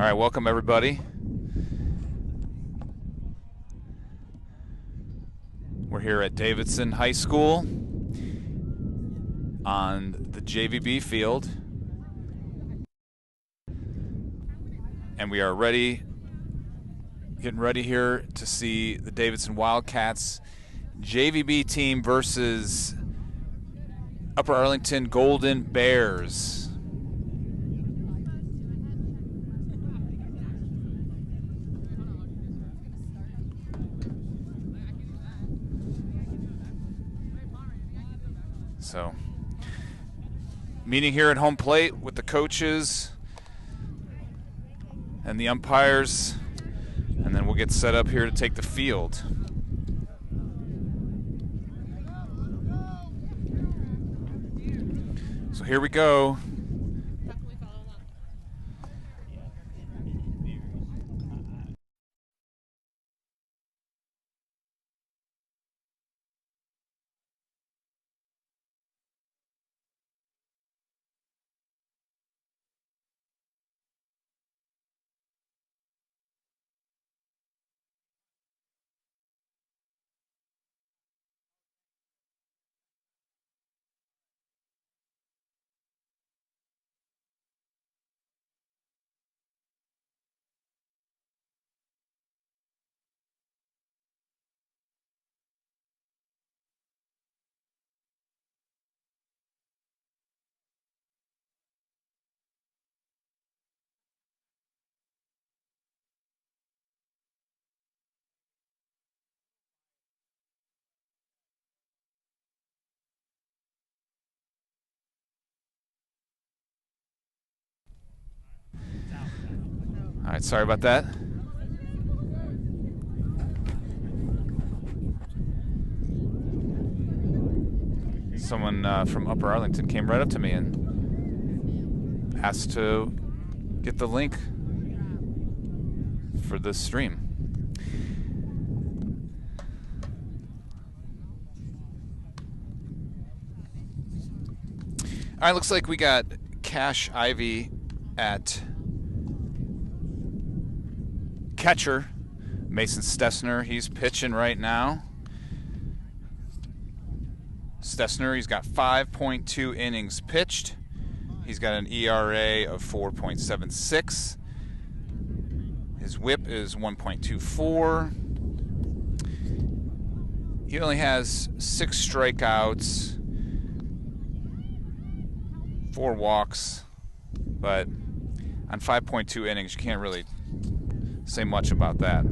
All right, welcome everybody. We're here at Davidson High School on the JVB field. And we are getting ready here to see the Davidson Wildcats JVB team versus Upper Arlington Golden Bears. So, meeting here at home plate with the coaches and the umpires, and then we'll get set up here to take the field. So here we go. All right, sorry about that. Someone from Upper Arlington came right up to me and asked to get the link for this stream. All right, looks like we got Cash Ivy at catcher. Mason Stessner, he's pitching right now. Stessner, he's got 5.2 innings pitched. He's got an ERA of 4.76. His whip is 1.24. He only has 6 strikeouts, 4 walks, but on 5.2 innings, you can't really say much about that.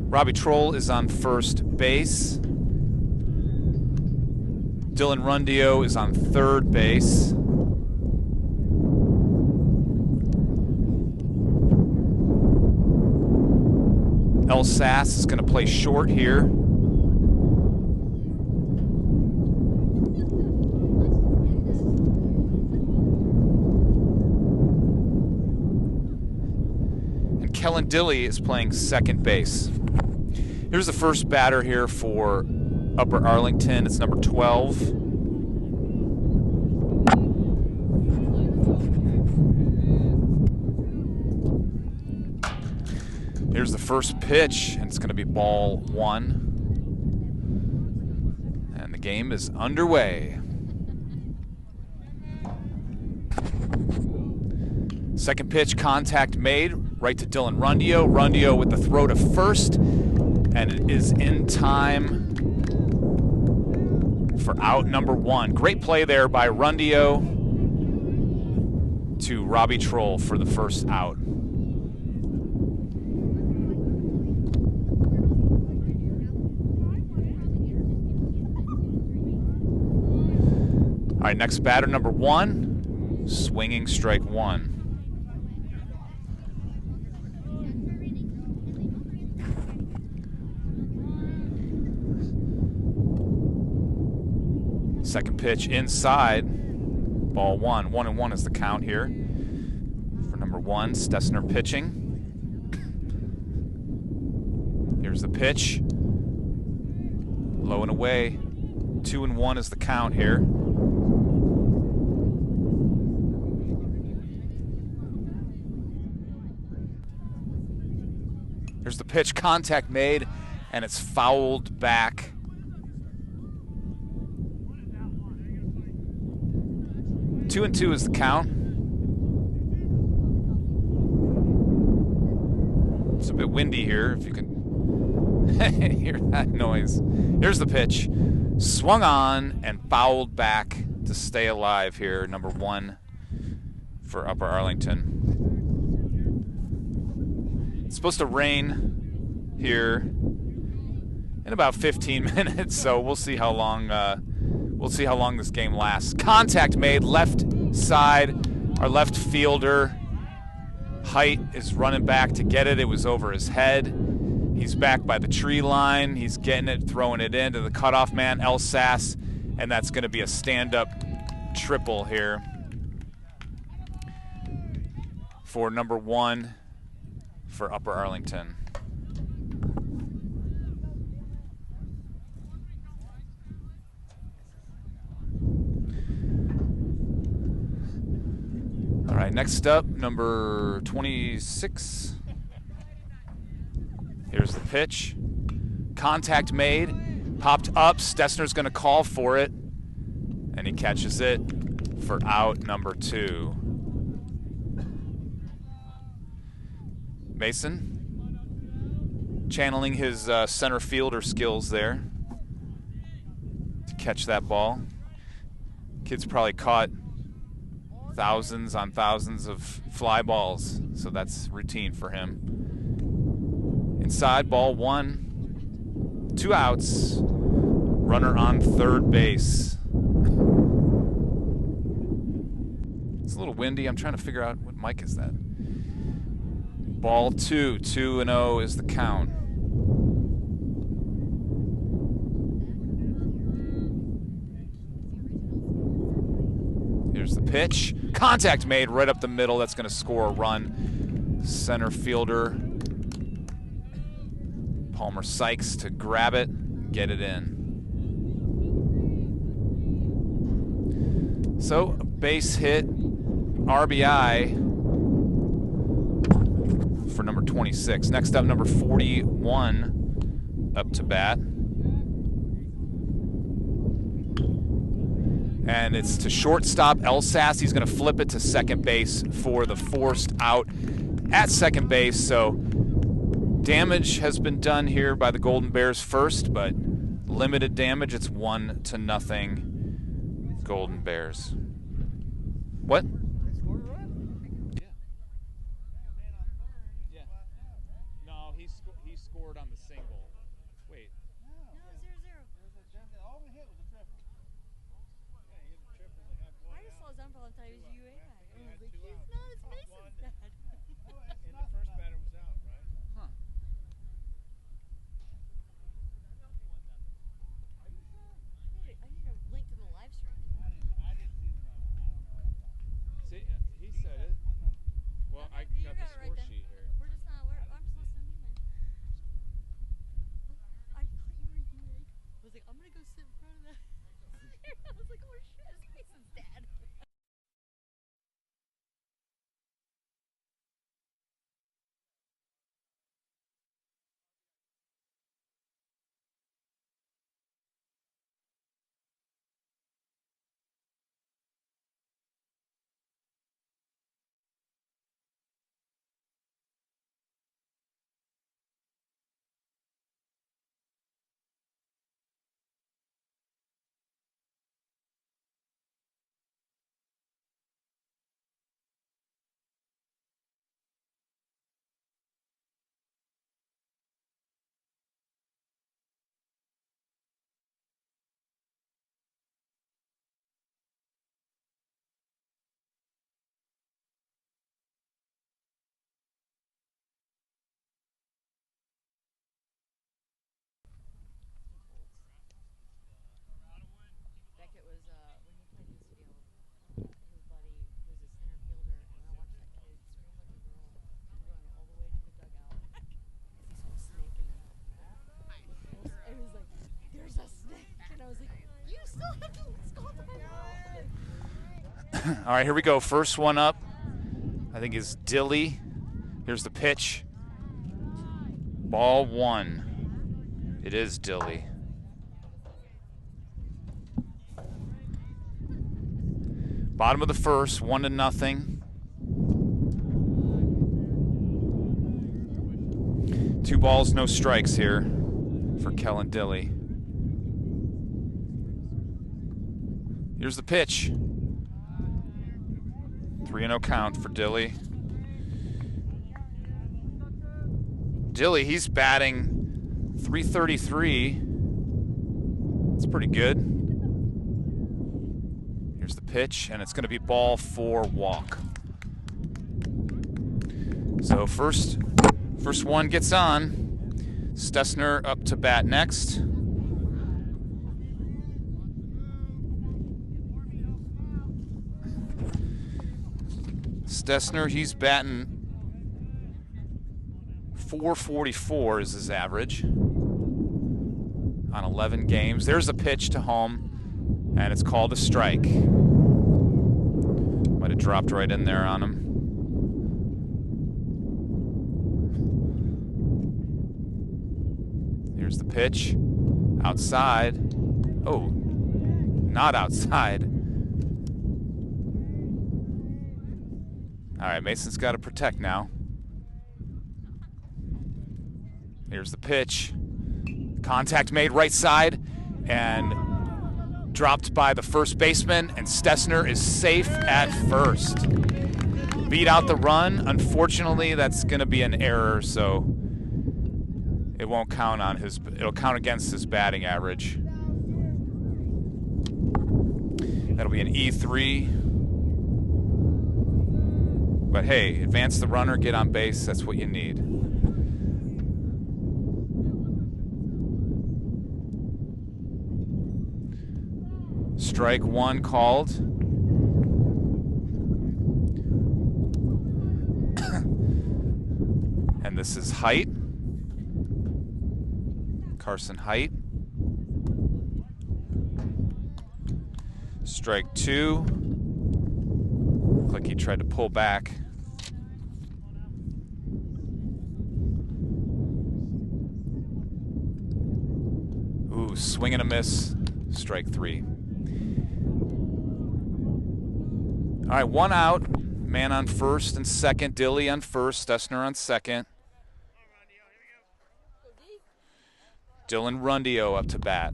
Robbie Troll is on first base. Dylan Rundio is on third base. El Sass is going to play short here. Kellen Dilly is playing second base. Here's the first batter here for Upper Arlington. It's number 12. Here's the first pitch, and it's going to be ball 1. And the game is underway. Second pitch, contact made, right to Dylan Rundio. Rundio with the throw to first, and it is in time for out number 1. Great play there by Rundio to Robbie Troll for the first out. All right, next batter, number 1, swinging strike 1. Second pitch inside, ball 1. 1-1 is the count here for number 1, Stessner pitching. Here's the pitch. and away. 2-1 is the count here. Here's the pitch, contact made, and it's fouled back. Two and two is the count. It's a bit windy here, if you can hear that noise. Here's the pitch. Swung on and fouled back to stay alive here, number 1 for Upper Arlington. It's supposed to rain here in about 15 minutes, so we'll see how long this game lasts. Contact made, left side. Our left fielder, Height, is running back to get it. It was over his head. He's back by the tree line. He's getting it, throwing it into the cutoff man, Sass, and that's going to be a stand-up triple here for number 1 for Upper Arlington. All right, next up, number 26. Here's the pitch. Contact made, popped up. Stessner's going to call for it, and he catches it for out number 2. Mason channeling his center fielder skills there to catch that ball. Kid's probably caught thousands on thousands of fly balls, so that's routine for him. Inside, ball 1, 2 outs, runner on third base. It's a little windy. I'm trying to figure out what mic is that. Ball 2, 2-0 is the count. Here's the pitch. Contact made right up the middle. That's going to score a run. Center fielder Palmer Sykes to grab it, get it in. So, a base hit, RBI for number 26. Next up, number 41 up to bat. And it's to shortstop, Sass. He's going to flip it to second base for the forced out at second base. So damage has been done here by the Golden Bears first, but limited damage. It's 1-0 Golden Bears. What? Yeah. No, he scored on the single. Wait. No, 0-0. All we hit was a triple. I just saw his umbrella and thought he was UA guy. I was like, he's not his face is dead. And the first batter was out, right? Huh. I need a link to the live stream. I didn't see the run. I don't know what I'm talking about. See, he said it. Well, I You got the got it right score then. sheet here. I'm just listening to you, man. I thought you were UA. I was like, I'm gonna go sit in front of that. I was like, oh shit, his face is dead. All right, here we go. First one up, I think, is Dilly. Here's the pitch. Ball one. It is Dilly. Bottom of the first, 1-0. 2 balls, no strikes here for Kellen Dilly. Here's the pitch. 3-0 count for Dilly. Dilly, he's batting .333. That's pretty good. Here's the pitch, and it's going to be ball 4, walk. So first one gets on. Stessner up to bat next. Stessner, he's batting .444 is his average on 11 games. There's a pitch to home, and it's called a strike. Might have dropped right in there on him. Here's the pitch. Outside. Oh, not outside. All right, Mason's got to protect now. Here's the pitch. Contact made right side and dropped by the first baseman, and Stessner is safe at first. Beat out the run. Unfortunately, that's going to be an error, so it won't count on his, it'll count against his batting average. That'll be an E3. But hey, advance the runner, get on base, that's what you need. Strike 1 called. And this is Height. Carson Height. Strike 2. Looked like he tried to pull back. Ooh, swing and a miss. Strike 3. All right, 1 out. Man on first and second. Dilly on first. Stessner on second. Dylan Rundio up to bat.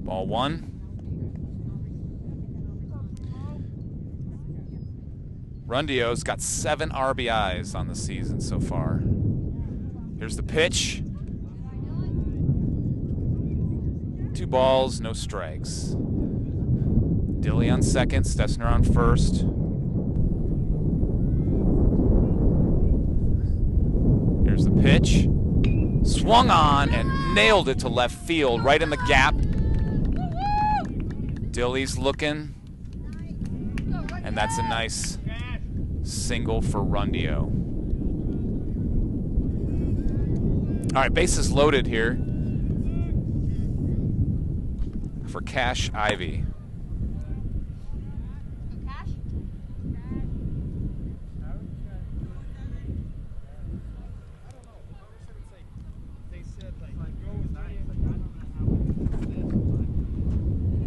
Ball 1. Rundio's got 7 RBIs on the season so far. Here's the pitch. 2 balls, no strikes. Dilly on second, Stessner on first. Here's the pitch. Swung on and nailed it to left field, right in the gap. Dilly's looking, and that's a nice single for Rundio. All right, bases loaded here for Cash Ivy.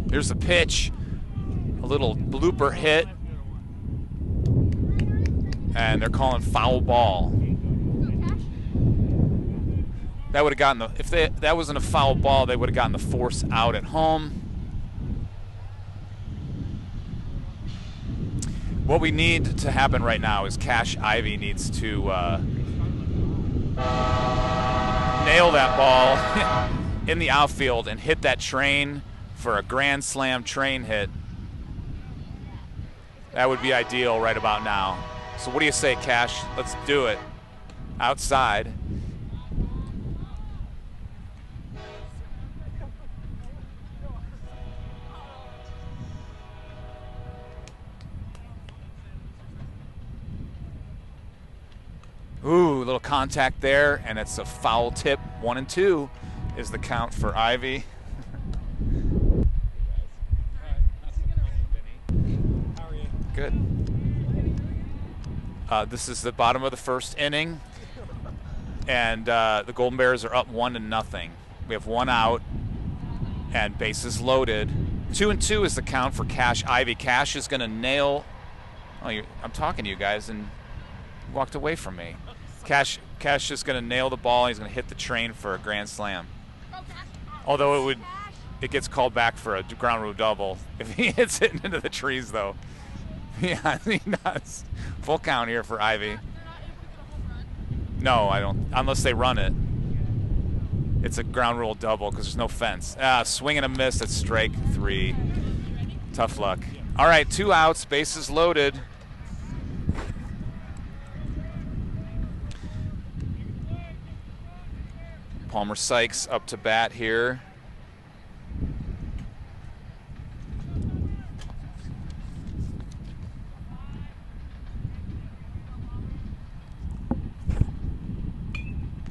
Here's the pitch, a little blooper hit, and they're calling foul ball. That would have gotten the, if that wasn't a foul ball, they would have gotten the force out at home. What we need to happen right now is Cash Ivy needs to nail that ball in the outfield and hit that train for a grand slam train hit. That would be ideal right about now. So what do you say, Cash? Let's do it. Outside. Ooh, a little contact there, and it's a foul tip. 1 and 2 is the count for Ivy. How are you? Good. This is the bottom of the first inning, and the Golden Bears are up 1-0. We have 1 out, and bases loaded. 2 and 2 is the count for Cash Ivy. Cash is going to nail. Oh, I'm talking to you guys, and you walked away from me. Cash is going to nail the ball. He's going to hit the train for a grand slam. Although it gets called back for a ground rule double if he hits it into the trees, though. Yeah, he does. Full count here for Ivy. No, I don't. Unless they run it. It's a ground rule double because there's no fence. Swing and a miss. That's strike 3. Tough luck. All right, 2 outs. Bases loaded. Palmer Sykes up to bat here.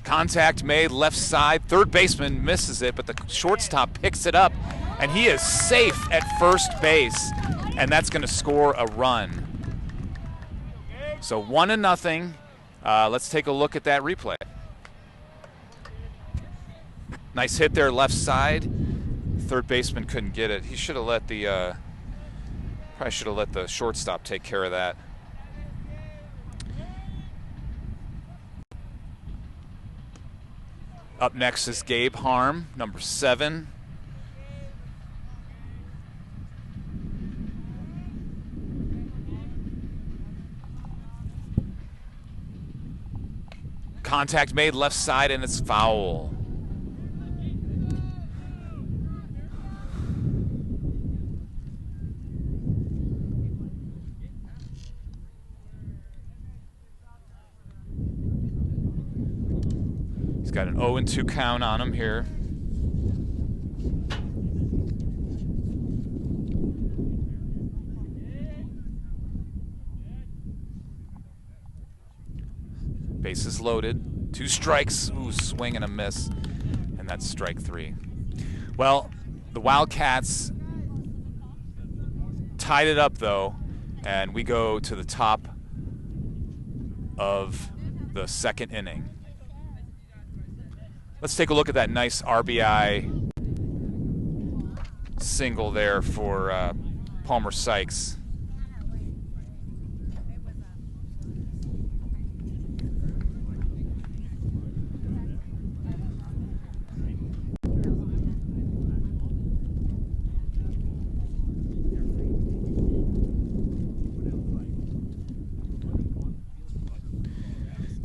Contact made, left side. Third baseman misses it, but the shortstop picks it up, and he is safe at first base, and that's going to score a run. So 1-0. Let's take a look at that replay. Nice hit there, left side. Third baseman couldn't get it. He should have let the probably should have let the shortstop take care of that. Up next is Gabe Harm, number 7. Contact made, left side, and it's foul. He's got an 0-2 count on him here. Bases loaded. 2 strikes. Ooh, swing and a miss. And that's strike 3. Well, the Wildcats tied it up, though, and we go to the top of the second inning. Let's take a look at that nice RBI single there for Palmer Sykes.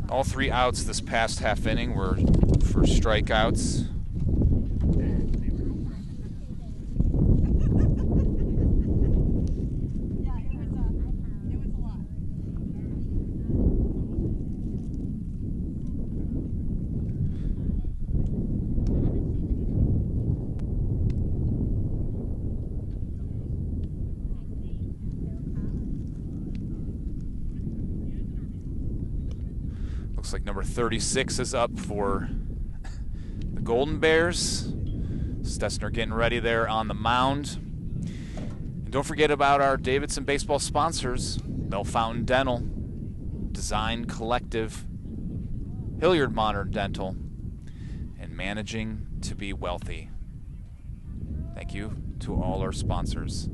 All 3 outs this past half inning were for strikeouts. Looks like number 36 is up for the Golden Bears. Stessner getting ready there on the mound. And don't forget about our Davidson baseball sponsors, Bell Fountain Dental, Design Collective, Hilliard Modern Dental, and Managing to Be Wealthy. Thank you to all our sponsors.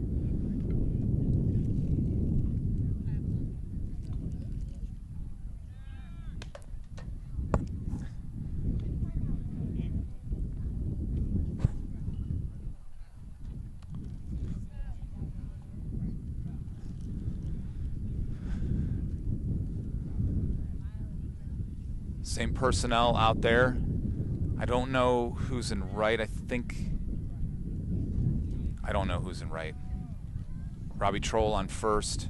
Same personnel out there. I don't know who's in right. I don't know who's in right. Robbie Troll on first.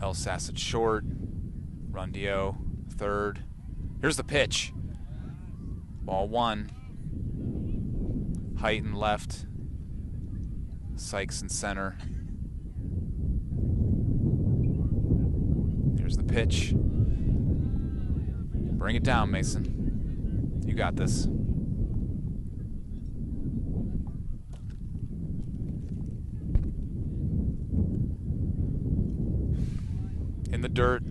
El Sass at short. Rundio third. Here's the pitch. Ball 1. Height in left. Sykes in center. Here's the pitch. Bring it down, Mason. You got this. In the dirt.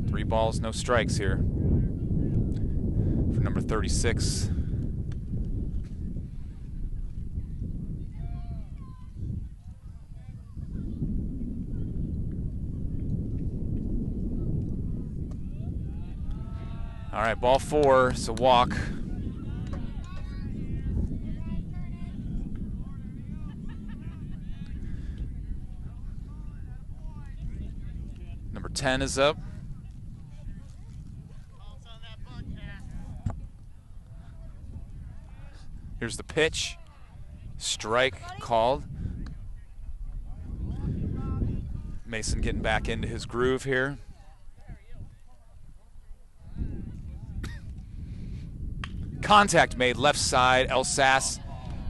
3 balls, no strikes here for number 36. All right, ball 4, it's a walk. Number 10 is up. Here's the pitch. Strike called. Mason getting back into his groove here. Contact made left side. Elsas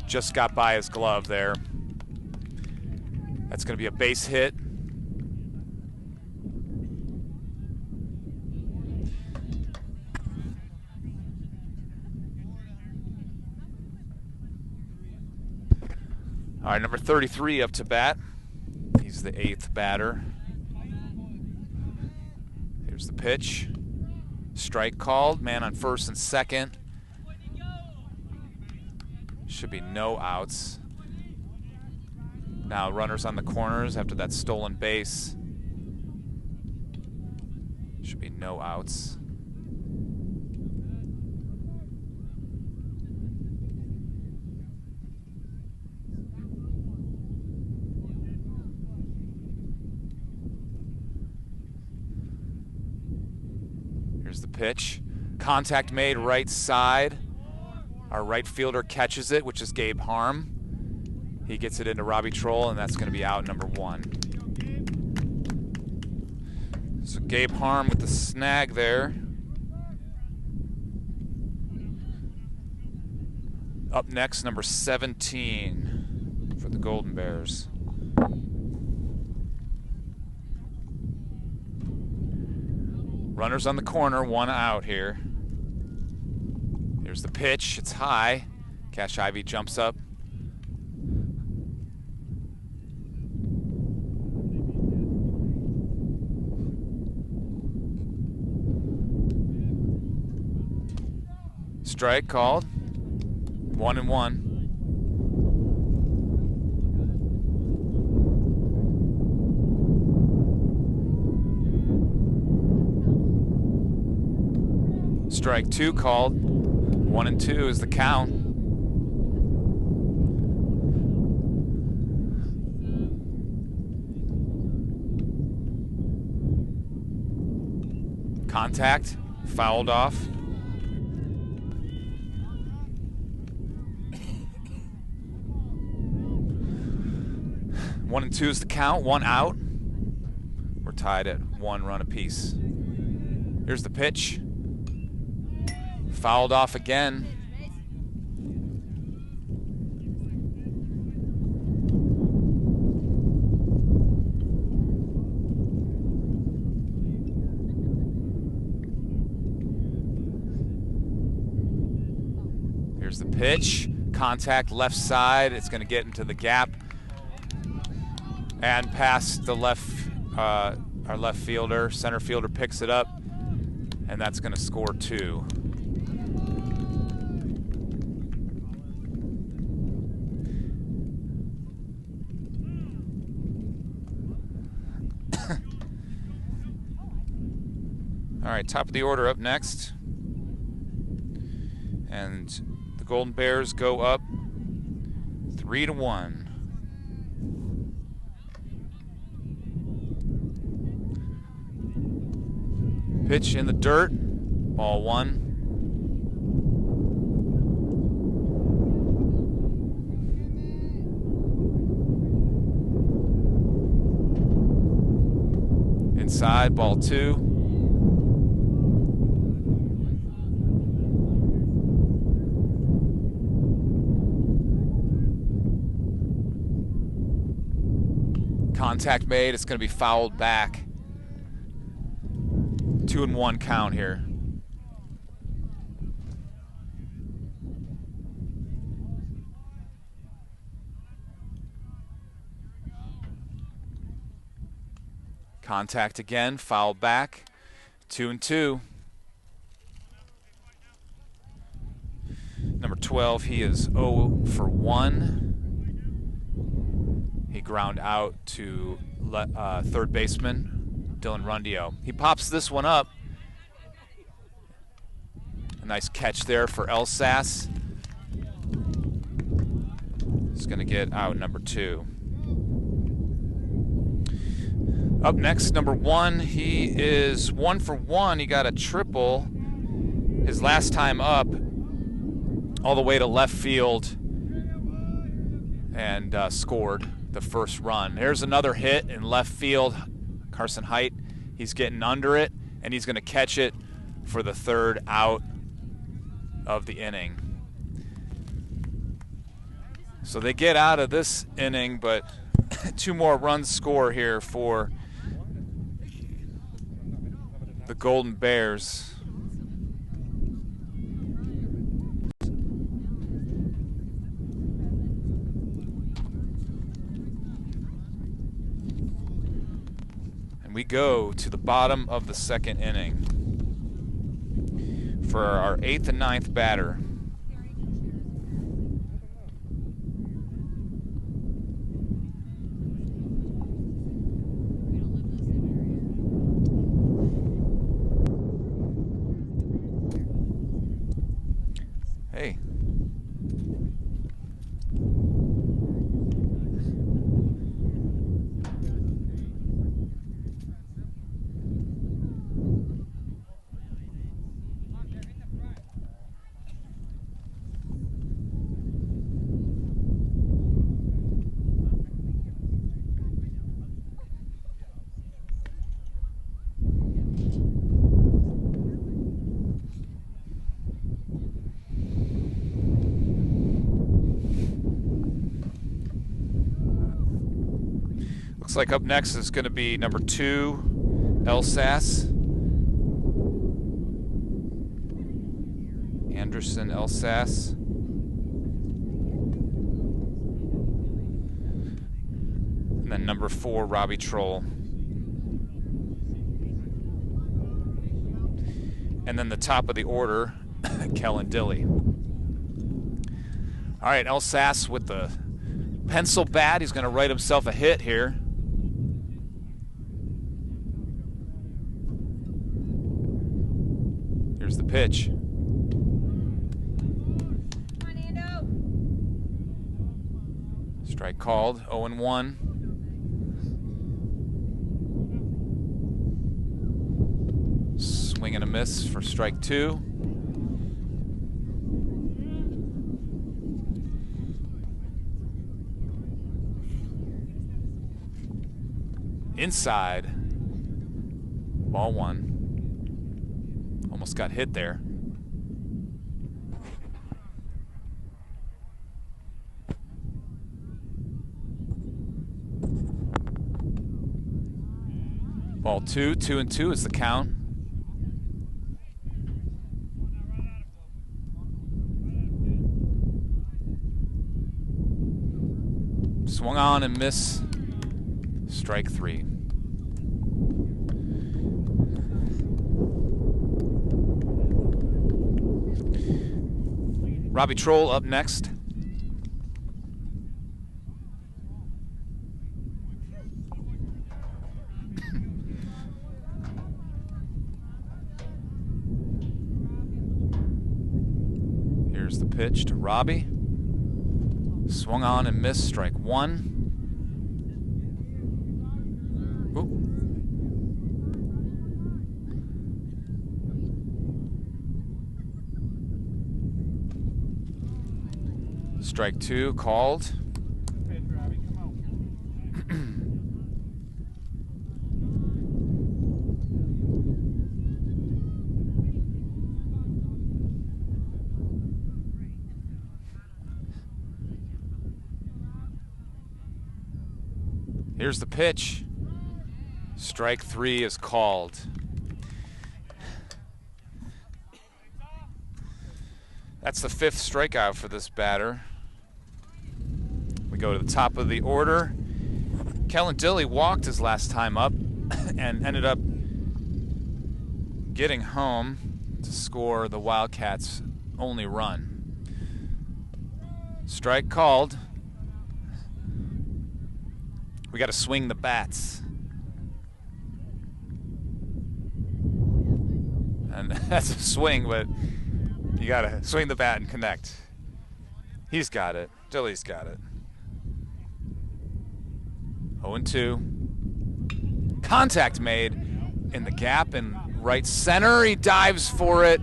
just got by his glove there. That's going to be a base hit. All right, number 33 up to bat. He's the 8th batter. Here's the pitch. Strike called. Man on first and second. Should be no outs. Now runners on the corners after that stolen base. Should be no outs. Here's the pitch. Contact made right side. Our right fielder catches it, which is Gabe Harm. He gets it into Robbie Troll, and that's going to be out number 1. So Gabe Harm with the snag there. Up next, number 17 for the Golden Bears. Runners on the corner, 1 out here. Here's the pitch, it's high. Cash Ivy jumps up. Strike called. 1-1. Strike 2 called. 1-2 is the count. Contact, fouled off. 1-2 is the count, 1 out. We're tied at 1 run apiece. Here's the pitch. Fouled off again. Here's the pitch. Contact left side. It's going to get into the gap and past the our left fielder. Center fielder picks it up, and that's going to score 2. All right, top of the order up next. And the Golden Bears go up 3-1. Pitch in the dirt, ball 1. Inside, ball 2. Contact made, it's going to be fouled back. 2-1 count here. Contact again, foul back, 2-2. Number 12, he is 0 for 1. He ground out to third baseman Dylan Rundio. He pops this one up. A nice catch there for Elsas. He's going to get out number 2. Up next, number 1, he is 1 for 1. He got a triple his last time up, all the way to left field, and scored the first run. There's another hit in left field. Carson Height, he's getting under it, and he's going to catch it for the third out of the inning. So they get out of this inning, but 2 more runs score here for the Golden Bears. And we go to the bottom of the second inning for our 8th and 9th batter. Hey. Looks like up next is going to be number 2, Elsas. Anderson Elsas. And then number 4, Robbie Troll. And then the top of the order, Kellen Dilly. All right, Elsas with the pencil bat. He's going to write himself a hit here. Here's the pitch. Strike called, 0-1. Swing and a miss for strike 2. Inside, ball 1. Almost got hit there. Ball 2, 2-2 is the count. Swung on and missed. Strike 3. Robbie Troll up next. Here's the pitch to Robbie. Swung on and missed, strike 1. Strike 2 called. Here's the pitch. Strike 3 is called. That's the 5th strikeout for this batter. We go to the top of the order. Kellen Dilly walked his last time up. and ended up getting home to score the Wildcats' only run. Strike called. We got to swing the bats. And that's a swing, but you got to swing the bat and connect. He's got it. Dilly's got it. 0-2. Contact made in the gap in right center. He dives for it,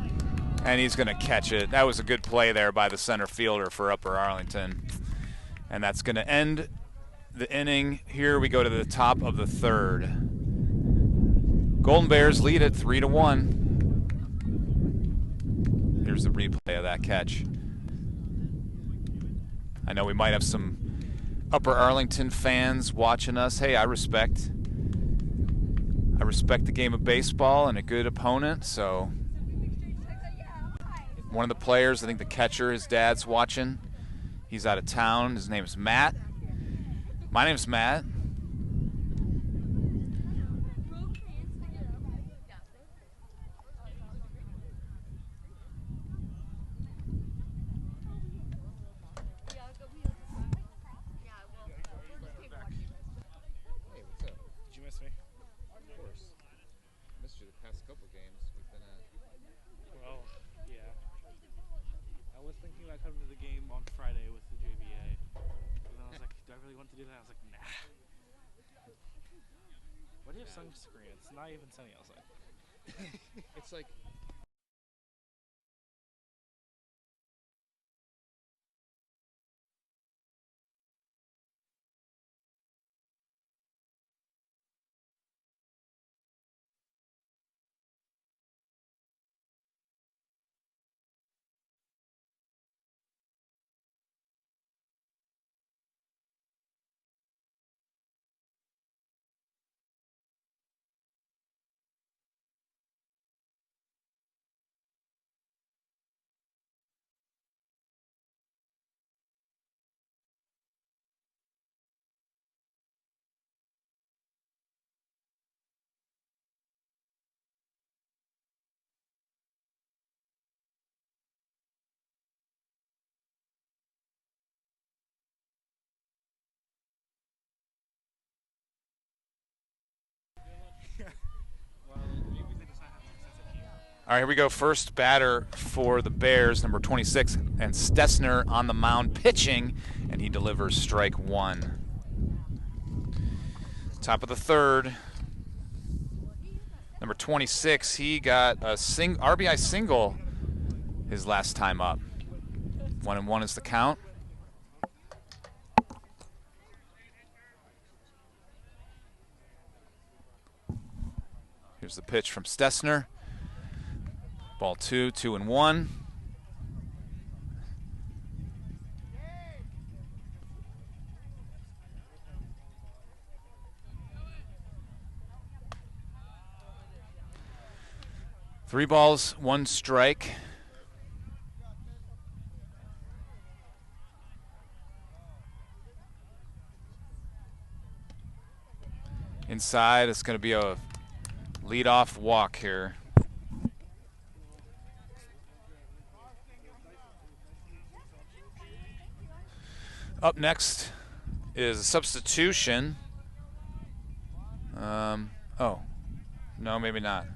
and he's going to catch it. That was a good play there by the center fielder for Upper Arlington. And that's going to end the inning. Here we go to the top of the third. Golden Bears lead it 3-1. Here's the replay of that catch. I know we might have some Upper Arlington fans watching us. Hey, I respect the game of baseball and a good opponent. So one of the players, I think the catcher, his dad's watching. He's out of town. His name is Matt. My name's Matt. Come to the game on Friday with the JVA. And then I was like, do I really want to do that? I was like, nah. Why do you have sunscreen? It's not even sunny outside. It's like... All right, here we go. First batter for the Bears, number 26, and Stessner on the mound pitching, and he delivers strike one. Top of the third, number 26, he got a RBI single his last time up. 1-1 is the count. Here's the pitch from Stessner. Ball 2, 2-1. Three balls, one strike. Inside, it's going to be a leadoff walk here. Up next is a substitution. Oh, no, maybe not.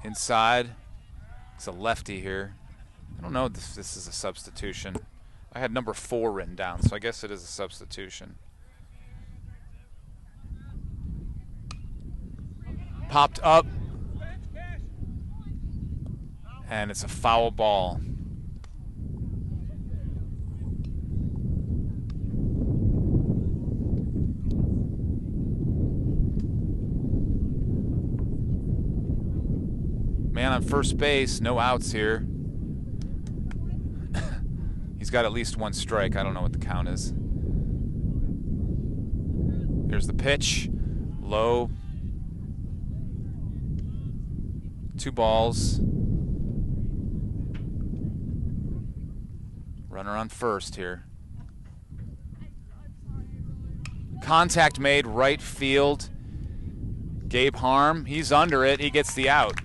Inside, it's a lefty here. I don't know if this is a substitution. I had number 4 written down, so I guess it is a substitution. Popped up, and it's a foul ball. Man on first base, no outs here. He's got at least one strike. I don't know what the count is. Here's the pitch. Low. 2 balls. Runner on first here. Contact made, right field. Gabe Harm, he's under it. He gets the out.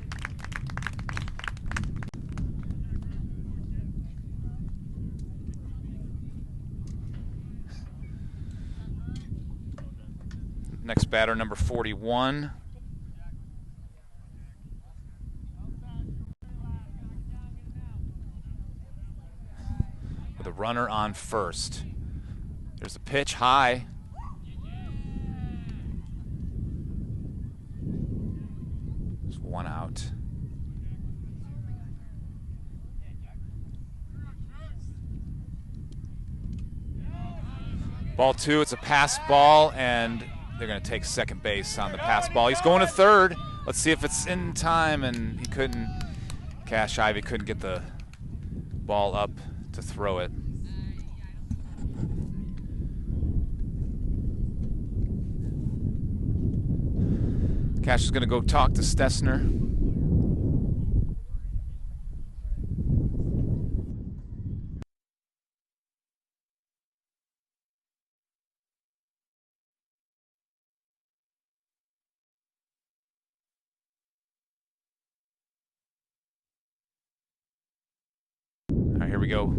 Next batter, number 41. With a runner on first. There's a pitch high. There's one out. Ball two, it's a pass ball, and they're going to take second base on the pass ball. He's going to third. Let's see if it's in time, and he couldn't. Cash Ivy couldn't get the ball up to throw it. Cash is going to go talk to Stessner. All right, here we go.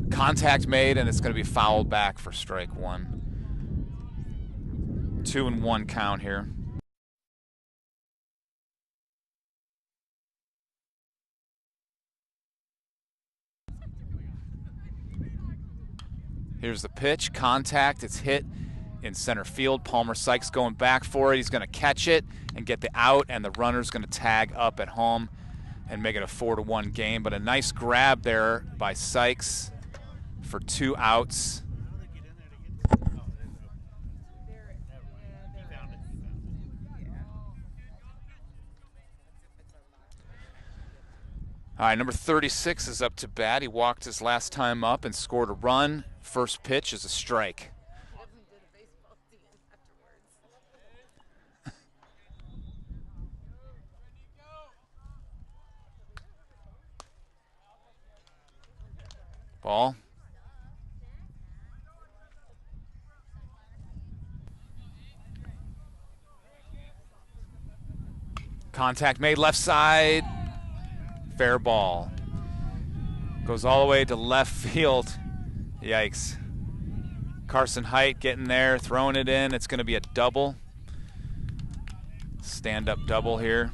Contact made, and it's going to be fouled back for strike one. 2-1 count here. Here's the pitch, contact, it's hit in center field. Palmer Sykes going back for it. He's going to catch it and get the out, and the runner's going to tag up at home and make it a 4-1 game. But a nice grab there by Sykes for 2 outs. All right, number 36 is up to bat. He walked his last time up and scored a run. First pitch is a strike. Ball. Contact made, left side. Fair ball. Goes all the way to left field. Yikes. Carson Height getting there, throwing it in. It's going to be a double. Stand-up double here.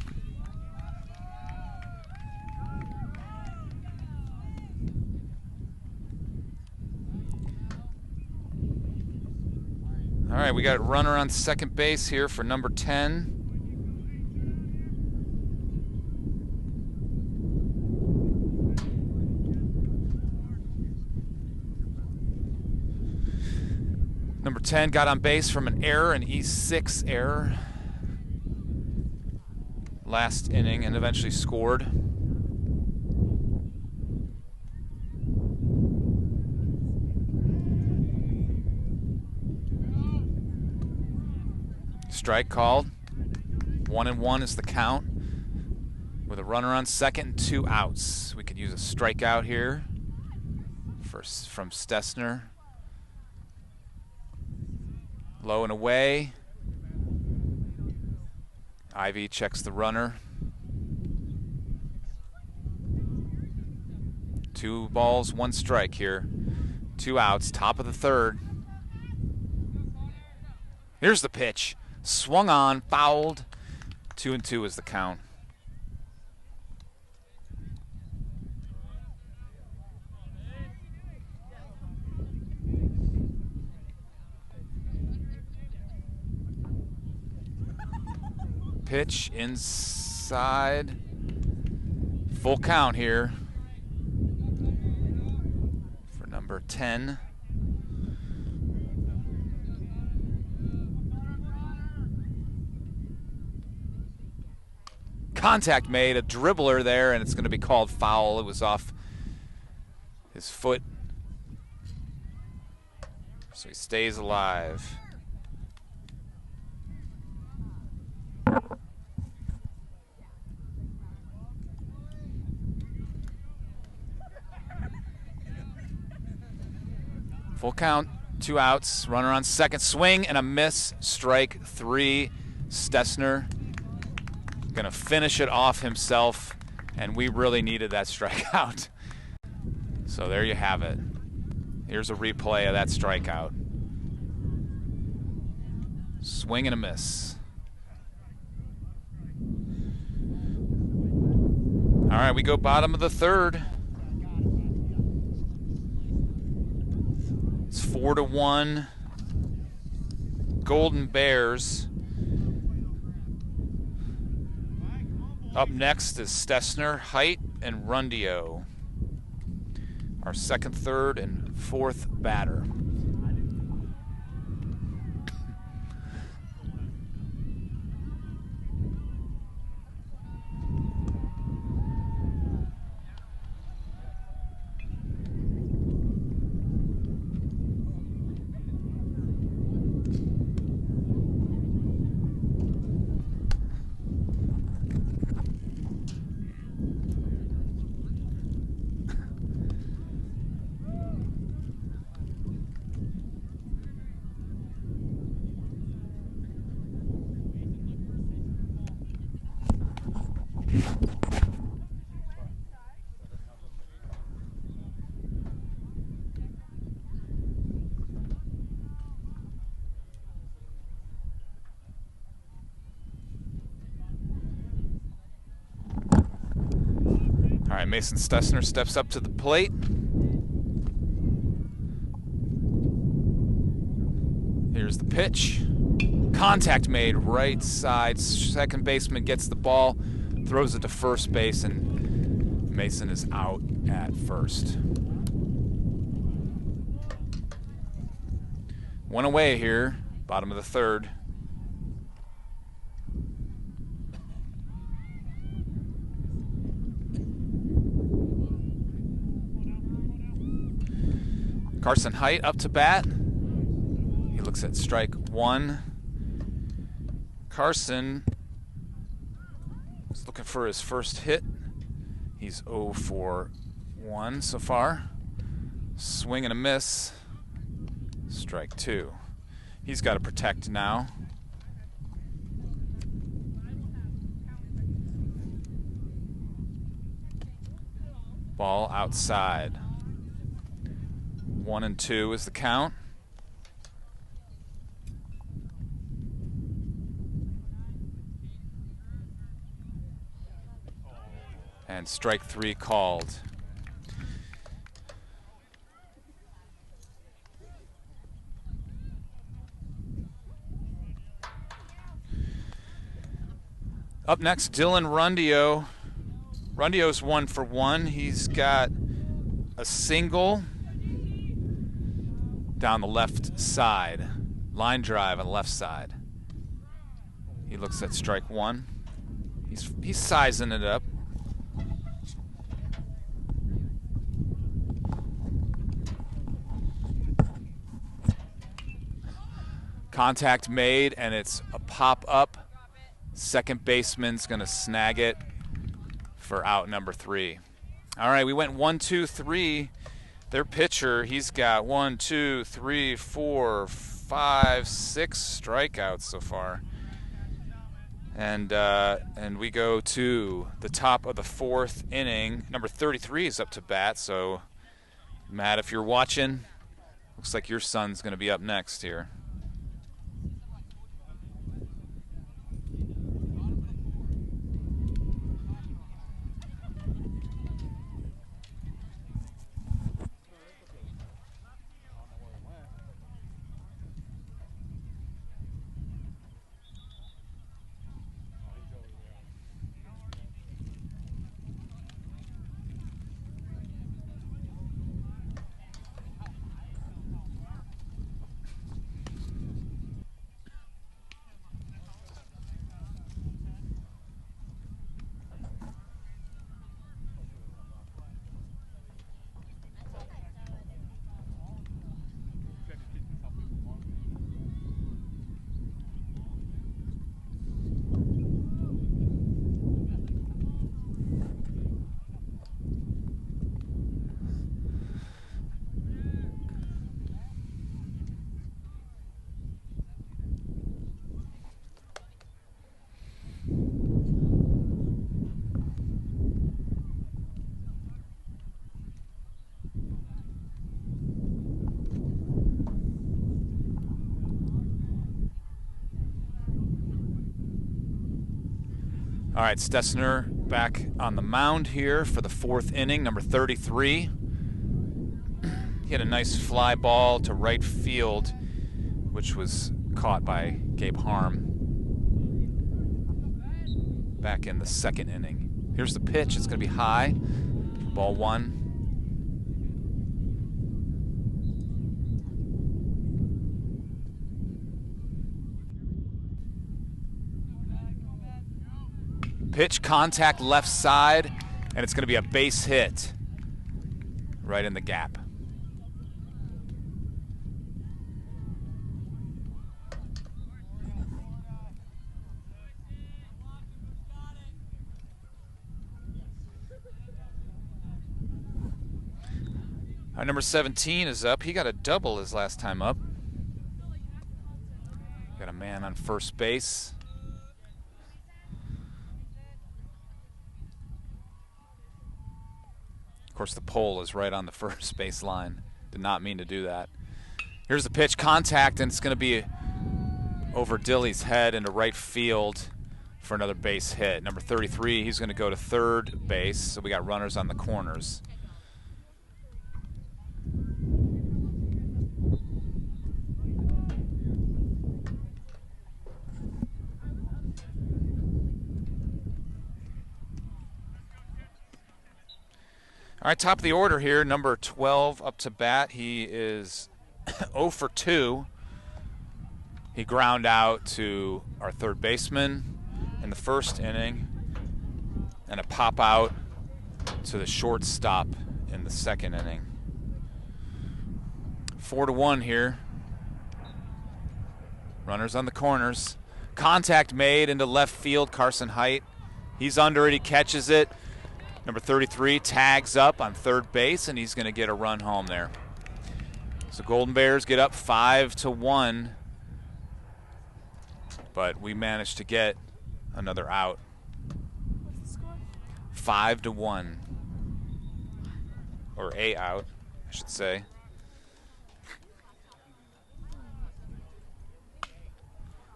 All right, we got a runner on second base here for number 10. Number 10 got on base from an error, an E6 error last inning, and eventually scored. Strike called. 1-1 is the count with a runner on second and 2 outs. We could use a strikeout here from Stessner. Low and away. Ivy checks the runner. 2 balls, 1 strike here. 2 outs, top of the third. Here's the pitch. Swung on, fouled. 2-2 is the count. Pitch inside. Full count here for number 10. Contact made, a dribbler there, and it's going to be called foul. It was off his foot. So he stays alive. Full count. 2 outs, runner on second, swing and a miss, strike 3. Stessner gonna finish it off himself, and we really needed that strikeout. So there you have it. Here's a replay of that strikeout. Swing and a miss. All right, we go bottom of the third. It's 4-1. Golden Bears. Up next is Stessner, Height, and Rundio. Our second, third, and fourth batter. All right, Mason Stessner steps up to the plate. Here's the pitch. Contact made, right side. Second baseman gets the ball, throws it to first base, and Mason is out at first. One away here, bottom of the third. Carson Height up to bat. He looks at strike 1. Carson is looking for his first hit. He's 0 for 1 so far. Swing and a miss. Strike 2. He's got to protect now. Ball outside. 1-2 is the count. And strike 3 called. Up next, Dylan Rundio. Rundio's 1 for 1. He's got a single down the left side. Line drive on the left side. He looks at strike 1. He's sizing it up. Contact made, and it's a pop-up. Second baseman's going to snag it for out number 3. All right, we went 1, 2, 3. Their pitcher, he's got 1, 2, 3, 4, 5, 6 strikeouts so far. And we go to the top of the 4th inning. Number 33 is up to bat. So, Matt, if you're watching, looks like your son's going to be up next here. All right, Stessner back on the mound here for the 4th inning, number 33. He had a nice fly ball to right field, which was caught by Gabe Harm back in the 2nd inning. Here's the pitch. It's going to be high. Ball 1. Pitch, contact left side, and it's going to be a base hit right in the gap. Our number 17 is up. He got a double his last time up. Got a man on first base. Of course, the pole is right on the first base line. Did not mean to do that. Here's the pitch, contact, and it's going to be over Dilly's head into right field for another base hit. Number 33, he's going to go to third base, so we got runners on the corners. All right, top of the order here, number 12 up to bat. He is 0 for 2. He ground out to our third baseman in the 1st inning, and a pop out to the shortstop in the 2nd inning. 4-1 here. Runners on the corners. Contact made into left field. Carson Height. He's under it. He catches it. Number 33 tags up on third base, and he's going to get a run home there. So Golden Bears get up 5-1, but we managed to get another out. 5-1, or a out, I should say.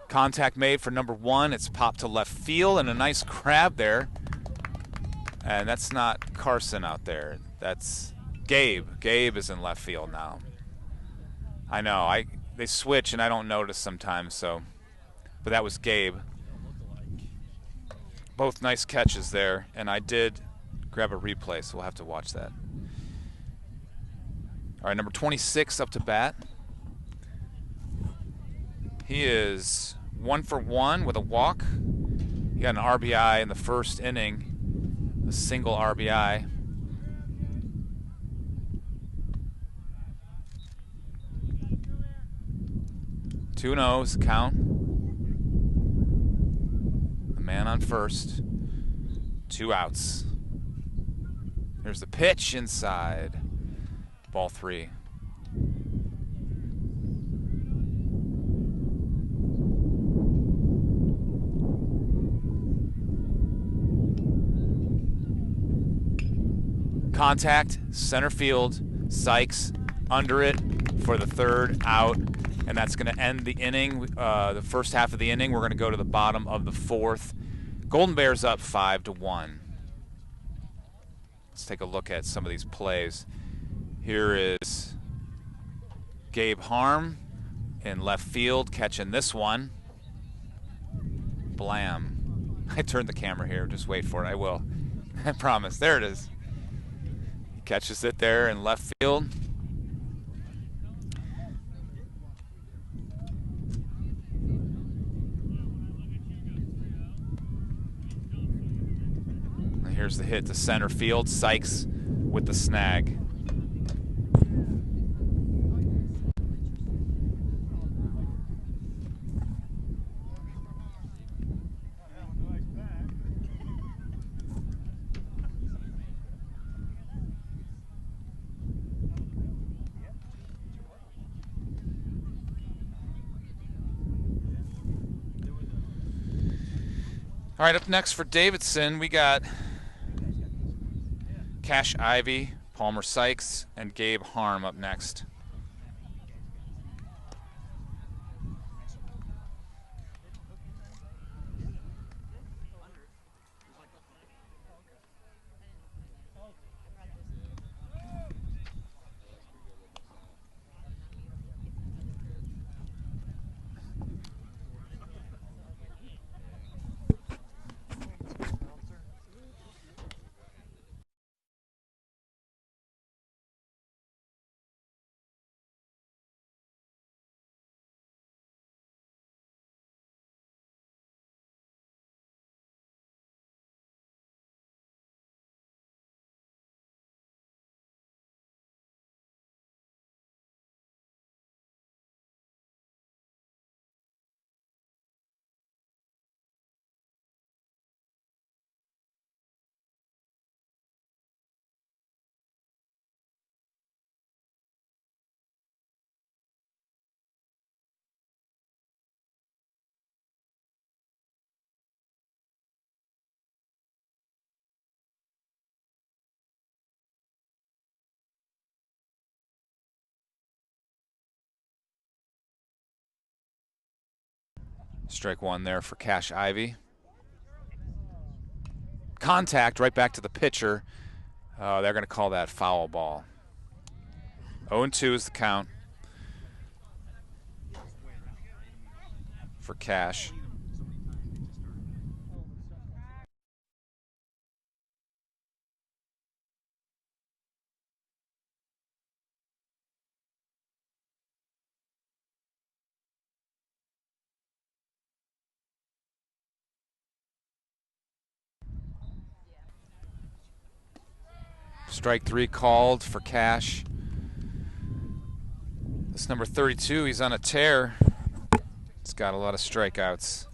Contact made for number 1. It's popped to left field, and a nice grab there. And that's not Carson out there. That's Gabe. Gabe is in left field now. I know. They switch, and I don't notice sometimes. So, but that was Gabe. Both nice catches there, and I did grab a replay, so we'll have to watch that. All right, number 26 up to bat. He is 1 for 1 with a walk. He got an RBI in the 1st inning. A single RBI. Two no's count. The man on first. 2 outs. Here's the pitch inside. Ball 3. Contact, center field, Sykes under it for the 3rd out, and that's going to end the inning. The first half of the inning, we're going to go to the bottom of the 4th. Golden Bears up 5-1. Let's take a look at some of these plays. Here is Gabe Harm in left field catching this one. Blam. I turned the camera here. Just wait for it. I will. I promise. There it is. Catches it there in left field. And here's the hit to center field. Sykes with the snag. All right, up next for Davidson, we got Cash Ivy, Palmer Sykes, and Gabe Harm up next. Strike one there for Cash Ivy. Contact right back to the pitcher. They're going to call that foul ball. 0-2 is the count for Cash. Strike three called for Cash. This number 32, he's on a tear. He's got a lot of strikeouts.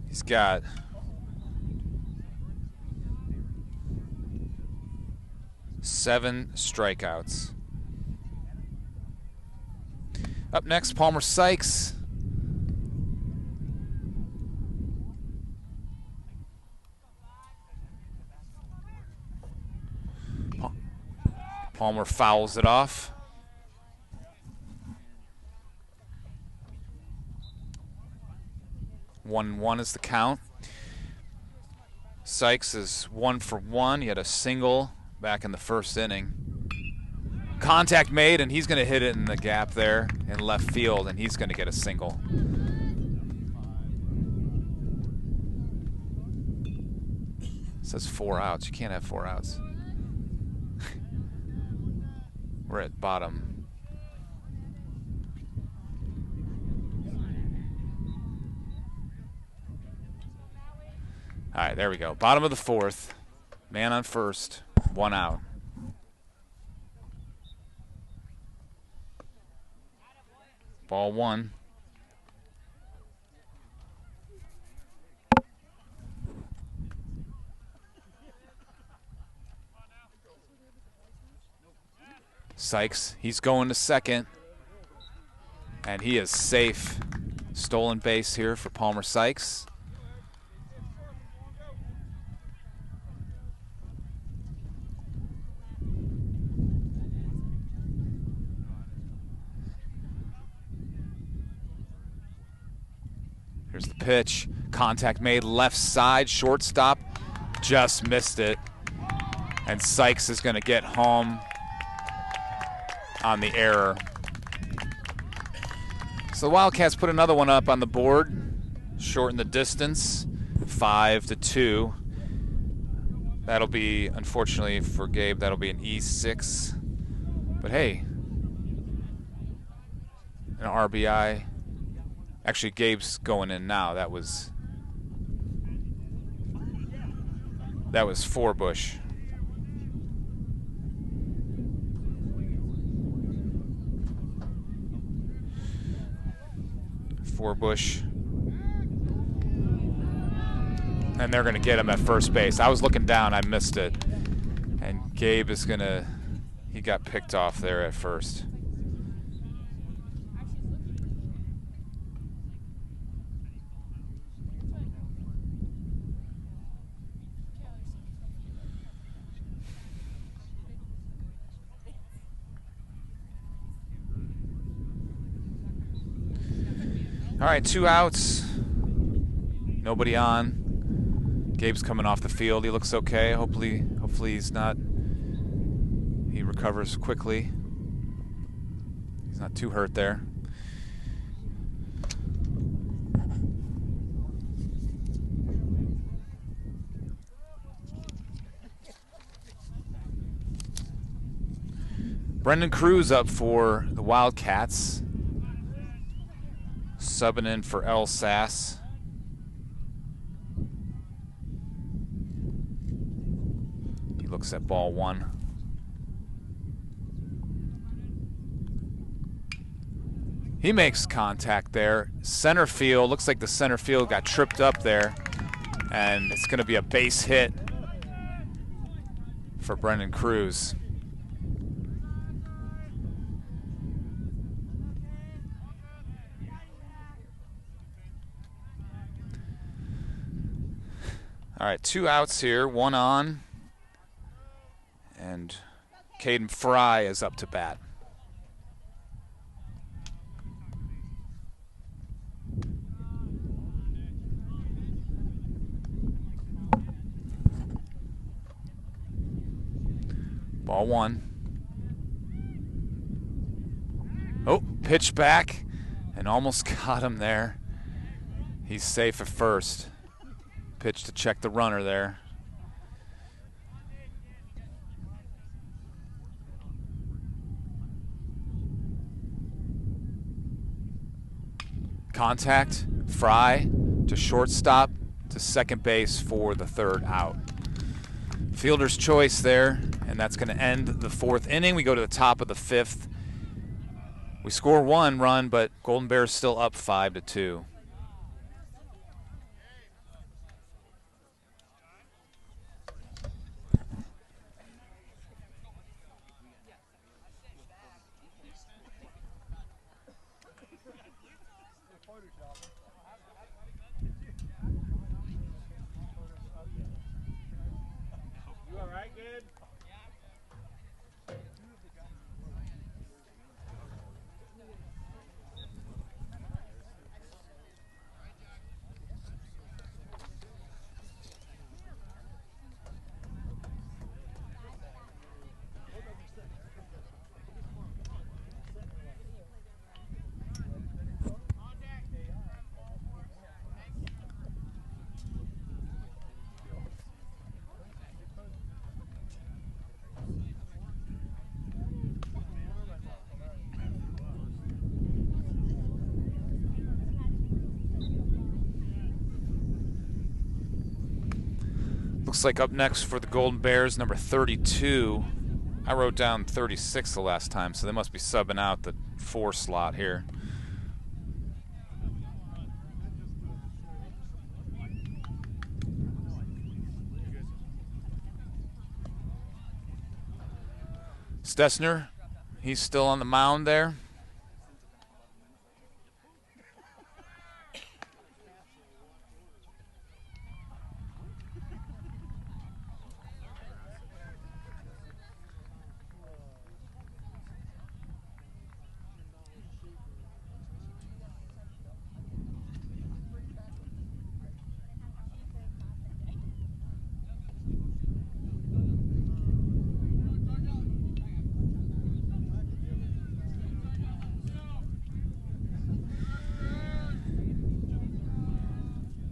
He's got 7 strikeouts. Up next, Palmer Sykes. Palmer fouls it off. 1-1 is the count. Sykes is 1 for 1. He had a single back in the first inning. Contact made, and he's going to hit it in the gap there in left field, and he's going to get a single. It says 4 outs. You can't have 4 outs. We're at bottom. All right, there we go. Bottom of the 4th. Man on first. 1 out. Ball 1. Sykes, he's going to second. And he is safe. Stolen base here for Palmer Sykes. Here's the pitch. Contact made left side. Shortstop just missed it. And Sykes is going to get home on the error. So the Wildcats put another one up on the board. Shorten the distance. 5-2. That'll be, unfortunately for Gabe, that'll be an E6. But hey, an RBI. Actually, Gabe's going in now. That was Forbush. Forbush. And they're going to get him at first base. I was looking down. I missed it. And Gabe is going to, he got picked off there at first. All right, 2 outs. Nobody on. Gabe's coming off the field. He looks okay. Hopefully he's not. He recovers quickly. He's not too hurt there. Brendan Cruz up for the Wildcats. Subbing in for El Sass. He looks at ball 1. He makes contact there. Center field, looks like the center field got tripped up there. And it's going to be a base hit for Brendan Cruz. All right, 2 outs here, 1 on. And Caden Fry is up to bat. Ball 1. Oh, pitch back and almost got him there. He's safe at first. Pitch to check the runner there. Contact, Fry to shortstop to second base for the 3rd out. Fielder's choice there, and that's going to end the 4th inning. We go to the top of the 5th. We score 1 run, but Golden Bears still up 5-2. Looks like up next for the Golden Bears, number 32. I wrote down 36 the last time, so they must be subbing out the 4 slot here. Stessner, he's still on the mound there.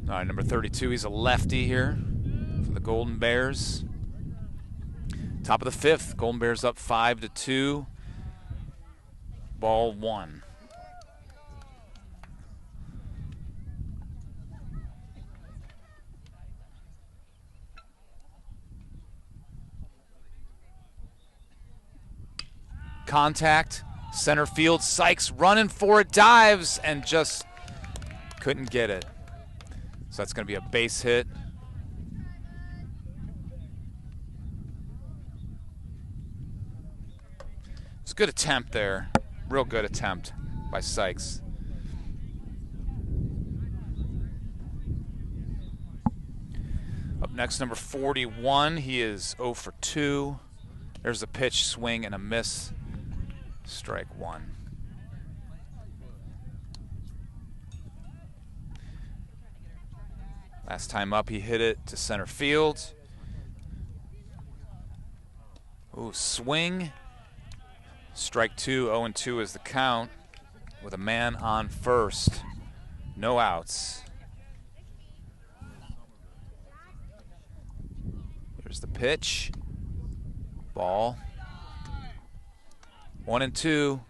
All right, number 32, he's a lefty here for the Golden Bears. Top of the 5th, Golden Bears up 5-2. Ball 1. Contact, center field, Sykes running for it, dives, and just couldn't get it. So that's going to be a base hit. It's a good attempt there. Real good attempt by Sykes. Up next, number 41. He is 0 for 2. There's a pitch, swing, and a miss. Strike 1. Last time up, he hit it to center field. Ooh, swing. Strike 2, 0-2 is the count with a man on first. No outs. Here's the pitch. Ball. 1-2.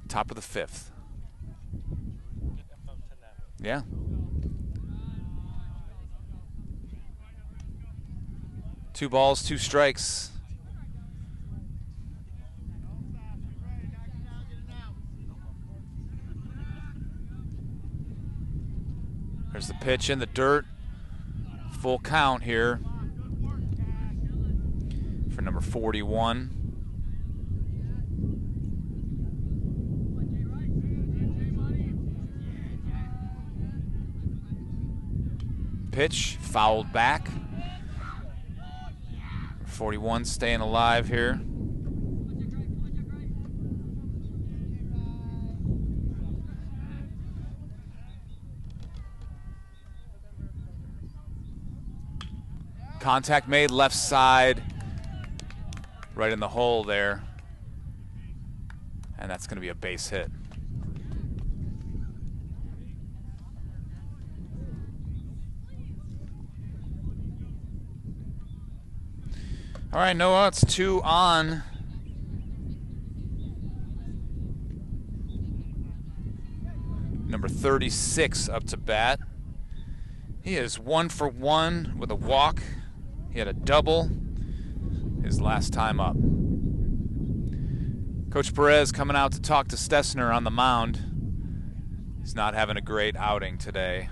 Top of the 5th. Yeah. Two balls, 2 strikes. There's the pitch in the dirt. Full count here for number 41. Pitch fouled back. 41 staying alive here. Contact made left side, right in the hole there. And that's going to be a base hit. All right, no outs, 2 on. Number 36 up to bat. He is 1 for 1 with a walk. He had a double his last time up. Coach Perez coming out to talk to Stessner on the mound. He's not having a great outing today.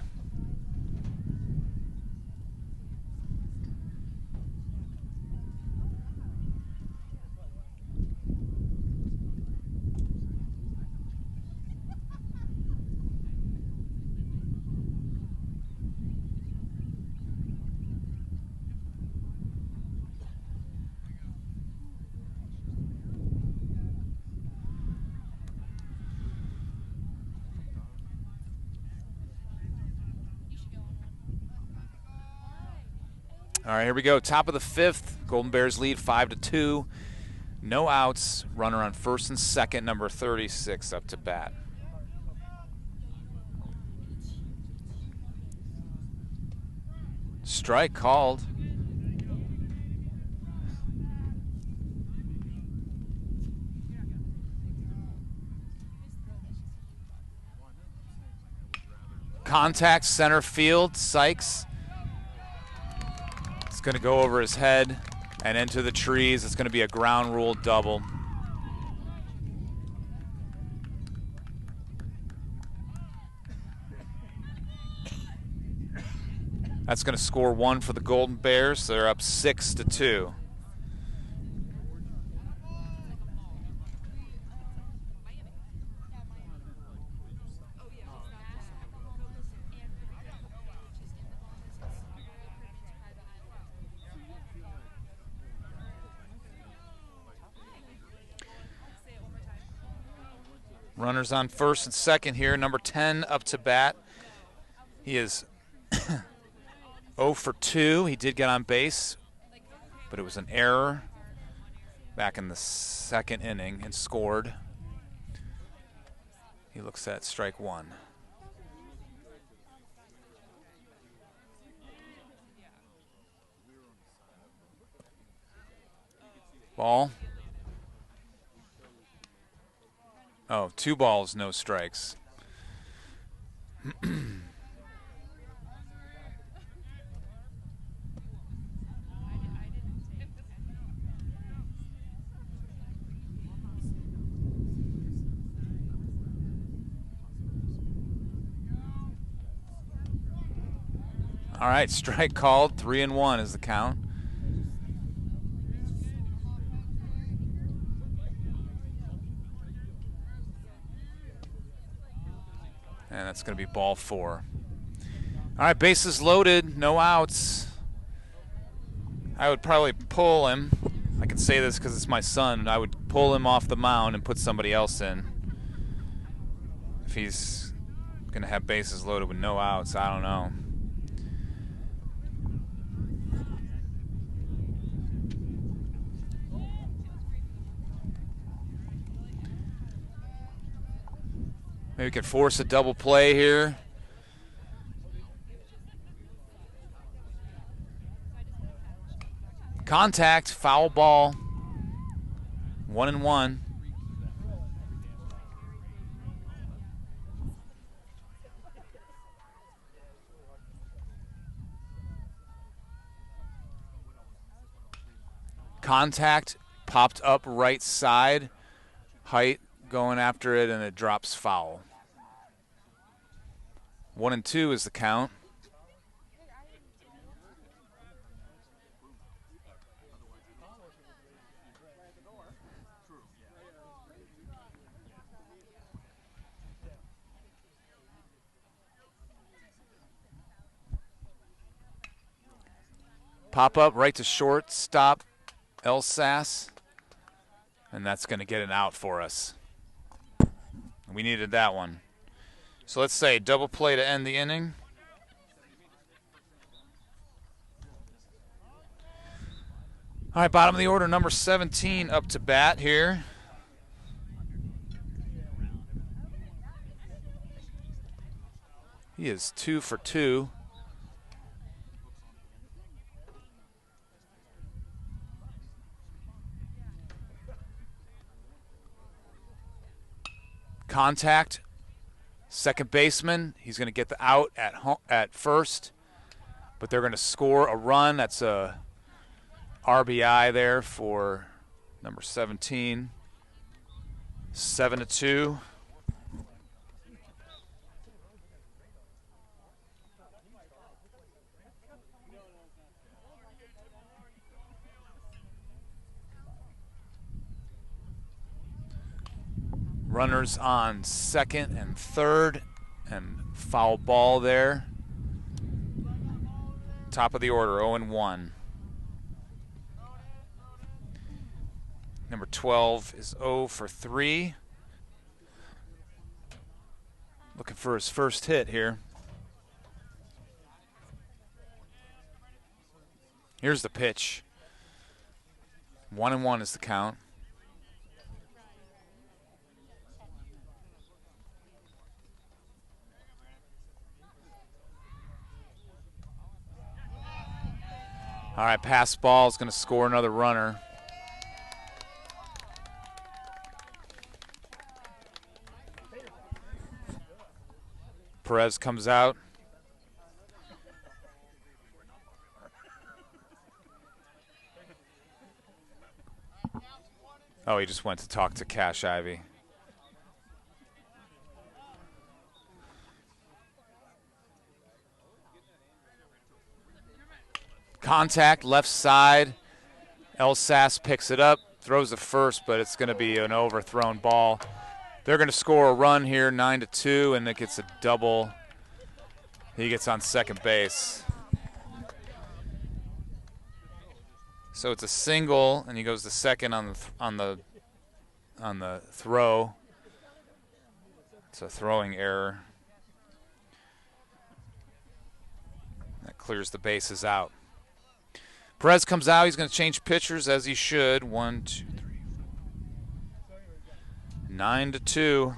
All right, here we go. Top of the 5th. Golden Bears lead 5-2. No outs. Runner on first and second. Number 36 up to bat. Strike called. Contact center field. Sykes. It's going to go over his head and into the trees. It's going to be a ground rule double. That's going to score 1 for the Golden Bears. They're up 6-2. Runners on first and second here. Number 10 up to bat. He is 0 for 2. He did get on base, but it was an error back in the second inning and scored. He looks at strike 1. Ball. Oh, 2 balls, no strikes. All right, strike called. 3-1 is the count. And that's going to be ball 4. All right, bases loaded, no outs. I would probably pull him. I can say this because it's my son. I would pull him off the mound and put somebody else in. If he's going to have bases loaded with no outs, I don't know. Maybe we could force a double play here. Contact, foul ball. 1-1. Contact, popped up right side. Height going after it, and it drops foul. 1-2 is the count. Pop up right to shortstop, Elsas, and that's going to get an out for us. We needed that one. So let's say double play to end the inning. All right, bottom of the order, number 17 up to bat here. He is 2 for 2. Contact. Second baseman. He's going to get the out at first, but they're going to score a run. That's a RBI there for number 17. 7-2. Runners on second and third, and foul ball there. Top of the order, 0-1. Number 12 is 0 for 3. Looking for his first hit here. Here's the pitch. 1-1 is the count. All right, pass ball is going to score another runner. Perez comes out. Oh, he just went to talk to Cash Ivy. Contact, left side. El Sass picks it up, throws it first, but it's going to be an overthrown ball. They're going to score a run here, 9-2, and it gets a double. He gets on second base. So it's a single, and he goes to second on the throw. It's a throwing error. That clears the bases out. Perez comes out. He's going to change pitchers as he should. 1, 2, 3, 4. 9-2.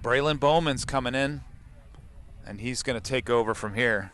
Braylon Bowman's coming in, and he's going to take over from here.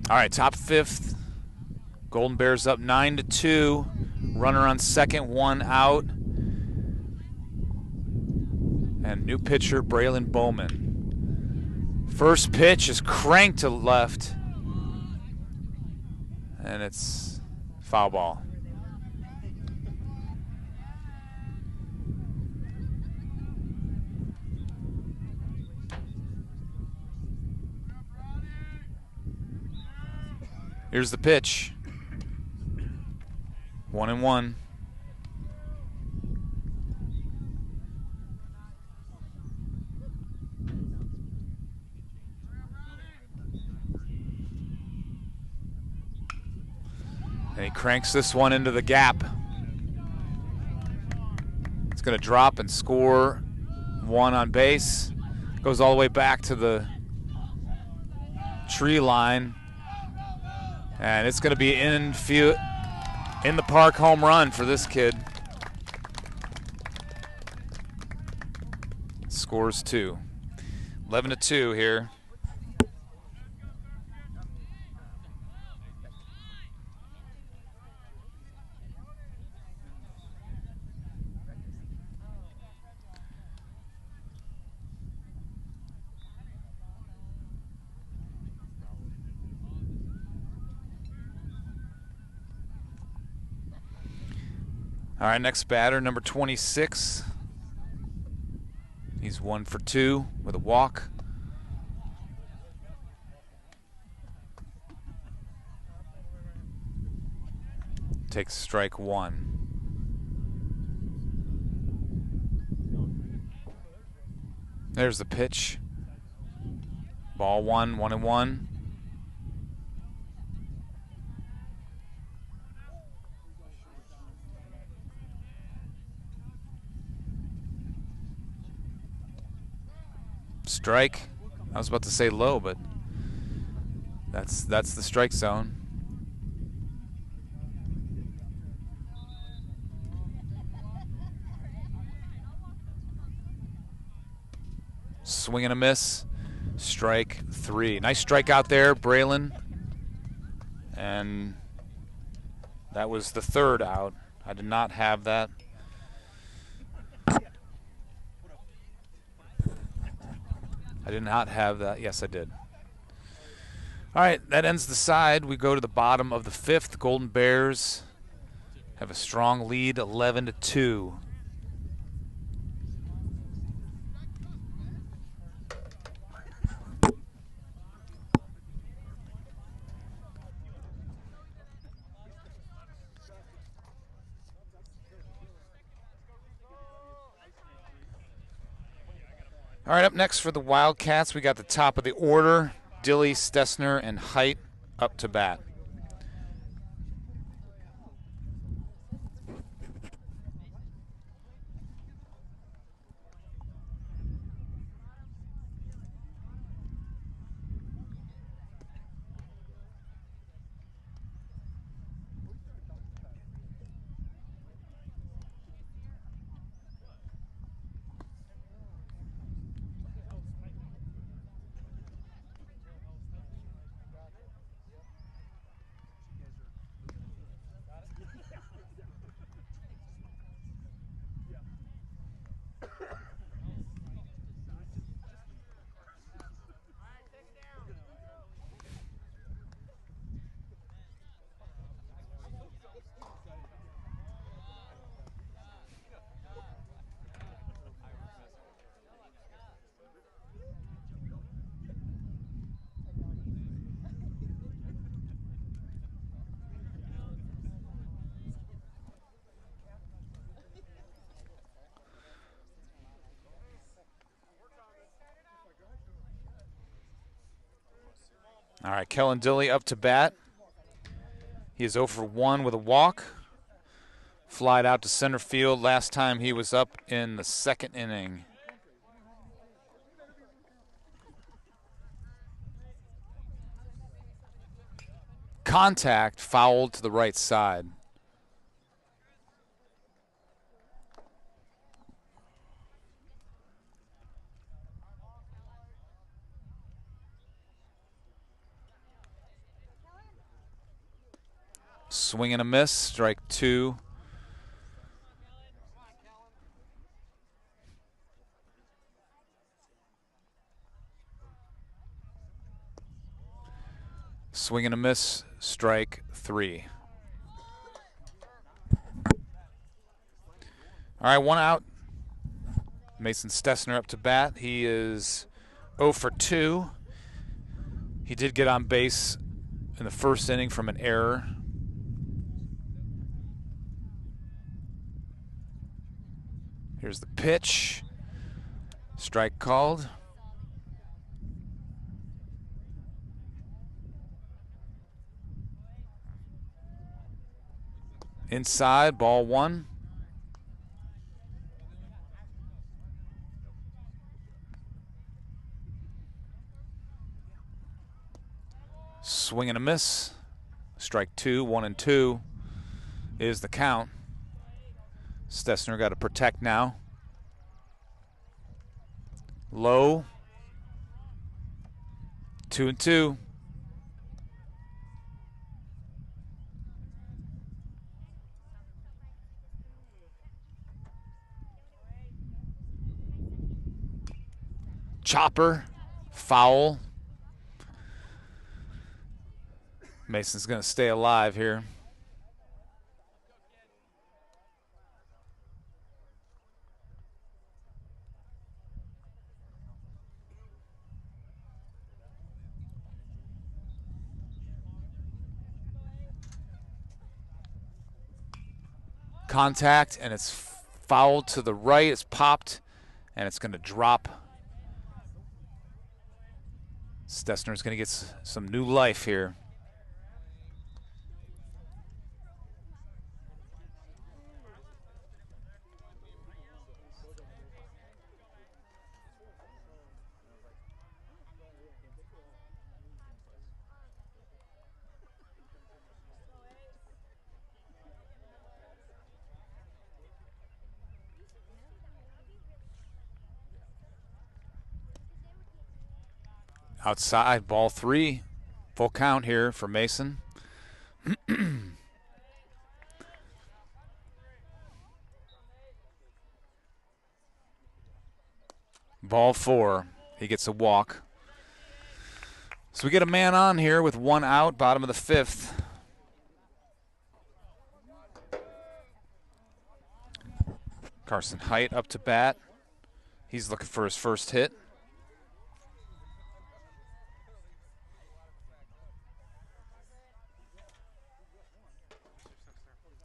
All right, top fifth. Golden Bears up 9-2. Runner on second, 1 out. And new pitcher, Braylon Bowman. First pitch is cranked to left. And it's foul ball. Here's the pitch. 1-1. And he cranks this one into the gap. It's going to drop and score one on base. Goes all the way back to the tree line. And it's going to be in the park home run for this kid. Scores 2. 11-2 here. All right, next batter, number 26. He's 1 for 2 with a walk. Takes strike 1. There's the pitch. Ball 1, 1-1. Strike. I was about to say low, but that's the strike zone. Swing and a miss. Strike 3. Nice strike out there, Braylon. And that was the 3rd out. I did not have that. I did not have that. Yes, I did. All right, that ends the side. We go to the bottom of the 5th. Golden Bears have a strong lead, 11-2. All right, up next for the Wildcats, we got the top of the order. Dilly, Stessner, and Height up to bat. All right, Kellen Dilly up to bat. He is 0 for 1 with a walk. Flied out to center field. Last time he was up in the 2nd inning. Contact, fouled to the right side. Swing and a miss, strike 2. Swing and a miss, strike 3. All right, 1 out. Mason Stessner up to bat. He is 0 for 2. He did get on base in the 1st inning from an error. Here's the pitch. Strike called. Inside, ball one. Swing and a miss. Strike two, 1-2 is the count. Stessner got to protect now. Low. 2-2. Chopper. Foul. Mason's going to stay alive here. Contact, and it's fouled to the right. It's popped, and it's going to drop. Stessner's going to get some new life here. Outside, ball three. Full count here for Mason. Ball four. He gets a walk. So we get a man on here with one out, bottom of the fifth. Carson Height up to bat. He's looking for his first hit.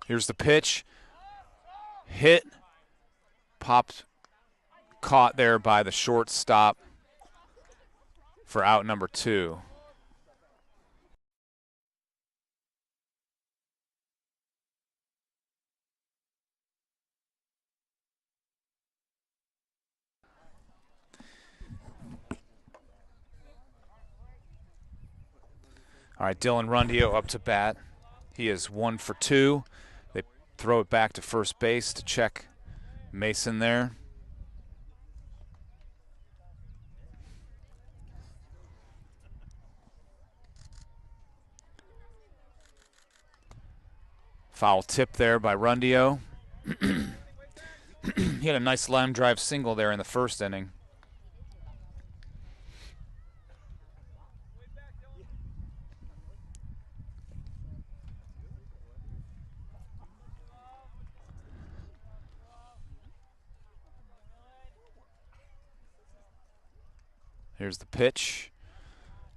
Here's the pitch. Hit. Popped. Caught there by the shortstop for out number 2. All right, Dylan Rundio up to bat. He is 1 for 2. They throw it back to first base to check Mason there. Foul tip there by Rundio. He had a nice line drive single there in the first inning. Here's the pitch.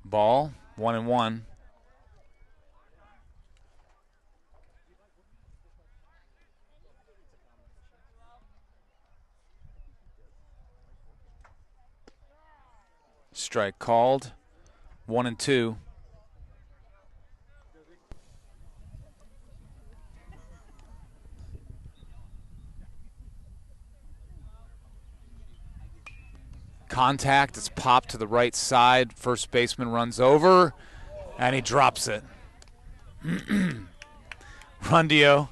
Ball, 1-1. Strike called, 1-2. Contact, it's popped to the right side. First baseman runs over, and he drops it. Rundio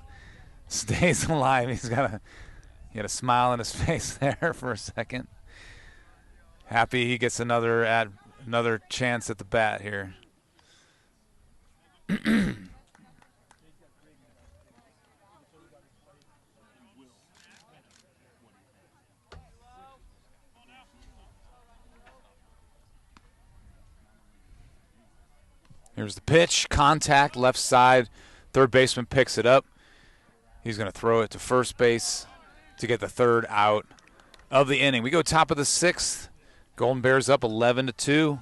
stays alive. He got a smile on his face there for a second. Happy he gets another chance at the bat here. Here's the pitch, contact, left side. Third baseman picks it up. He's going to throw it to first base to get the third out of the inning. We go top of the 6th. Golden Bears up 11-2.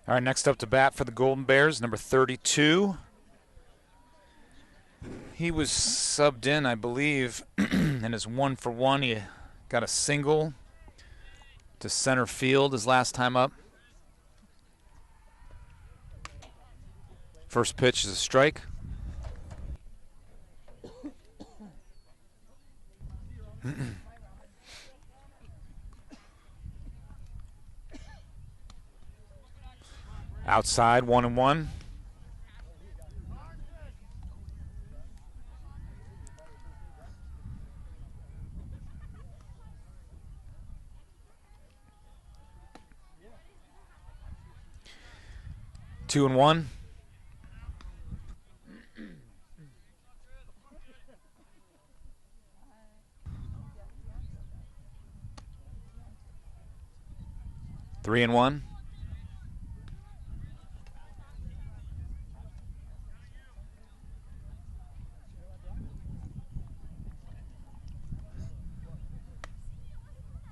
All right, next up to bat for the Golden Bears, number 32. He was subbed in, I believe, and is 1 for 1. He got a single to center field his last time up. First pitch is a strike. Outside, 1-1. Two and one. Three and one.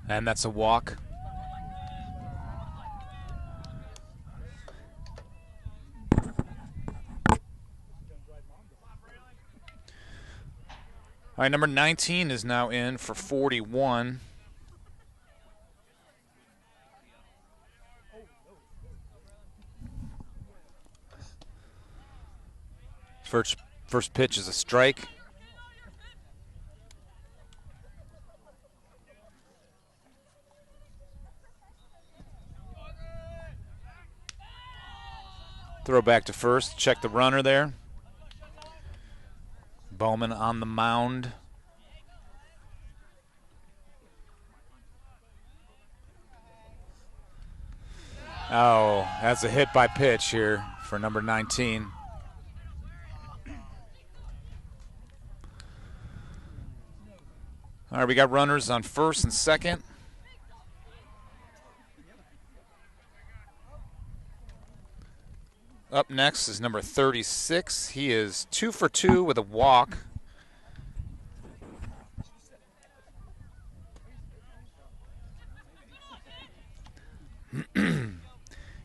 And that's a walk. All right, number 19 is now in for 41. First pitch is a strike. Throw back to first. Check the runner there. Bowman on the mound. Oh, that's a hit by pitch here for number 19. All right, we got runners on first and second. Up next is number 36. He is 2 for 2 with a walk.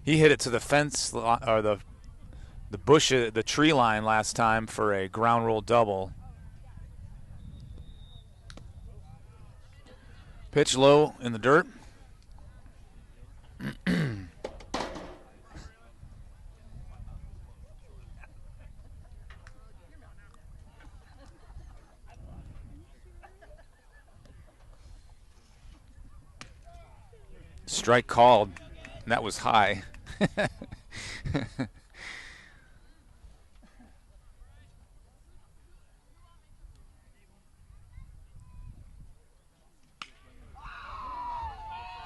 He hit it to the fence or the bush, the tree line last time for a ground rule double. Pitch low in the dirt. Strike called, and that was high.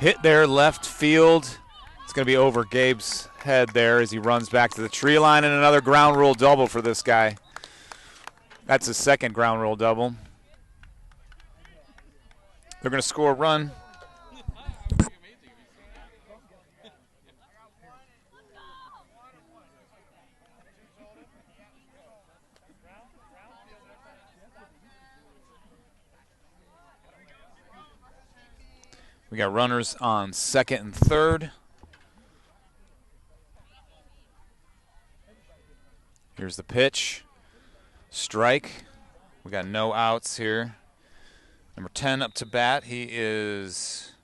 Hit there, left field. It's going to be over Gabe's head there as he runs back to the tree line, and another ground rule double for this guy. That's his second ground rule double. They're going to score a run. We got runners on second and third. Here's the pitch. Strike. We got no outs here. Number 10 up to bat. He is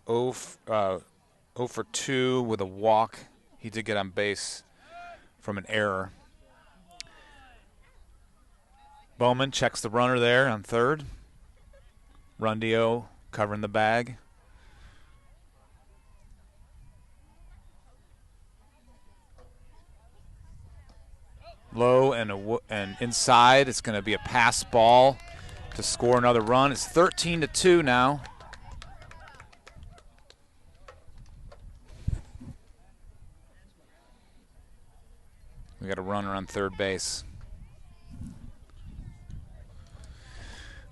0 for 2 with a walk. He did get on base from an error. Bowman checks the runner there on third. Rundio covering the bag. Low and inside. It's going to be a pass ball to score another run. It's 13-2 now. We got a runner on third base.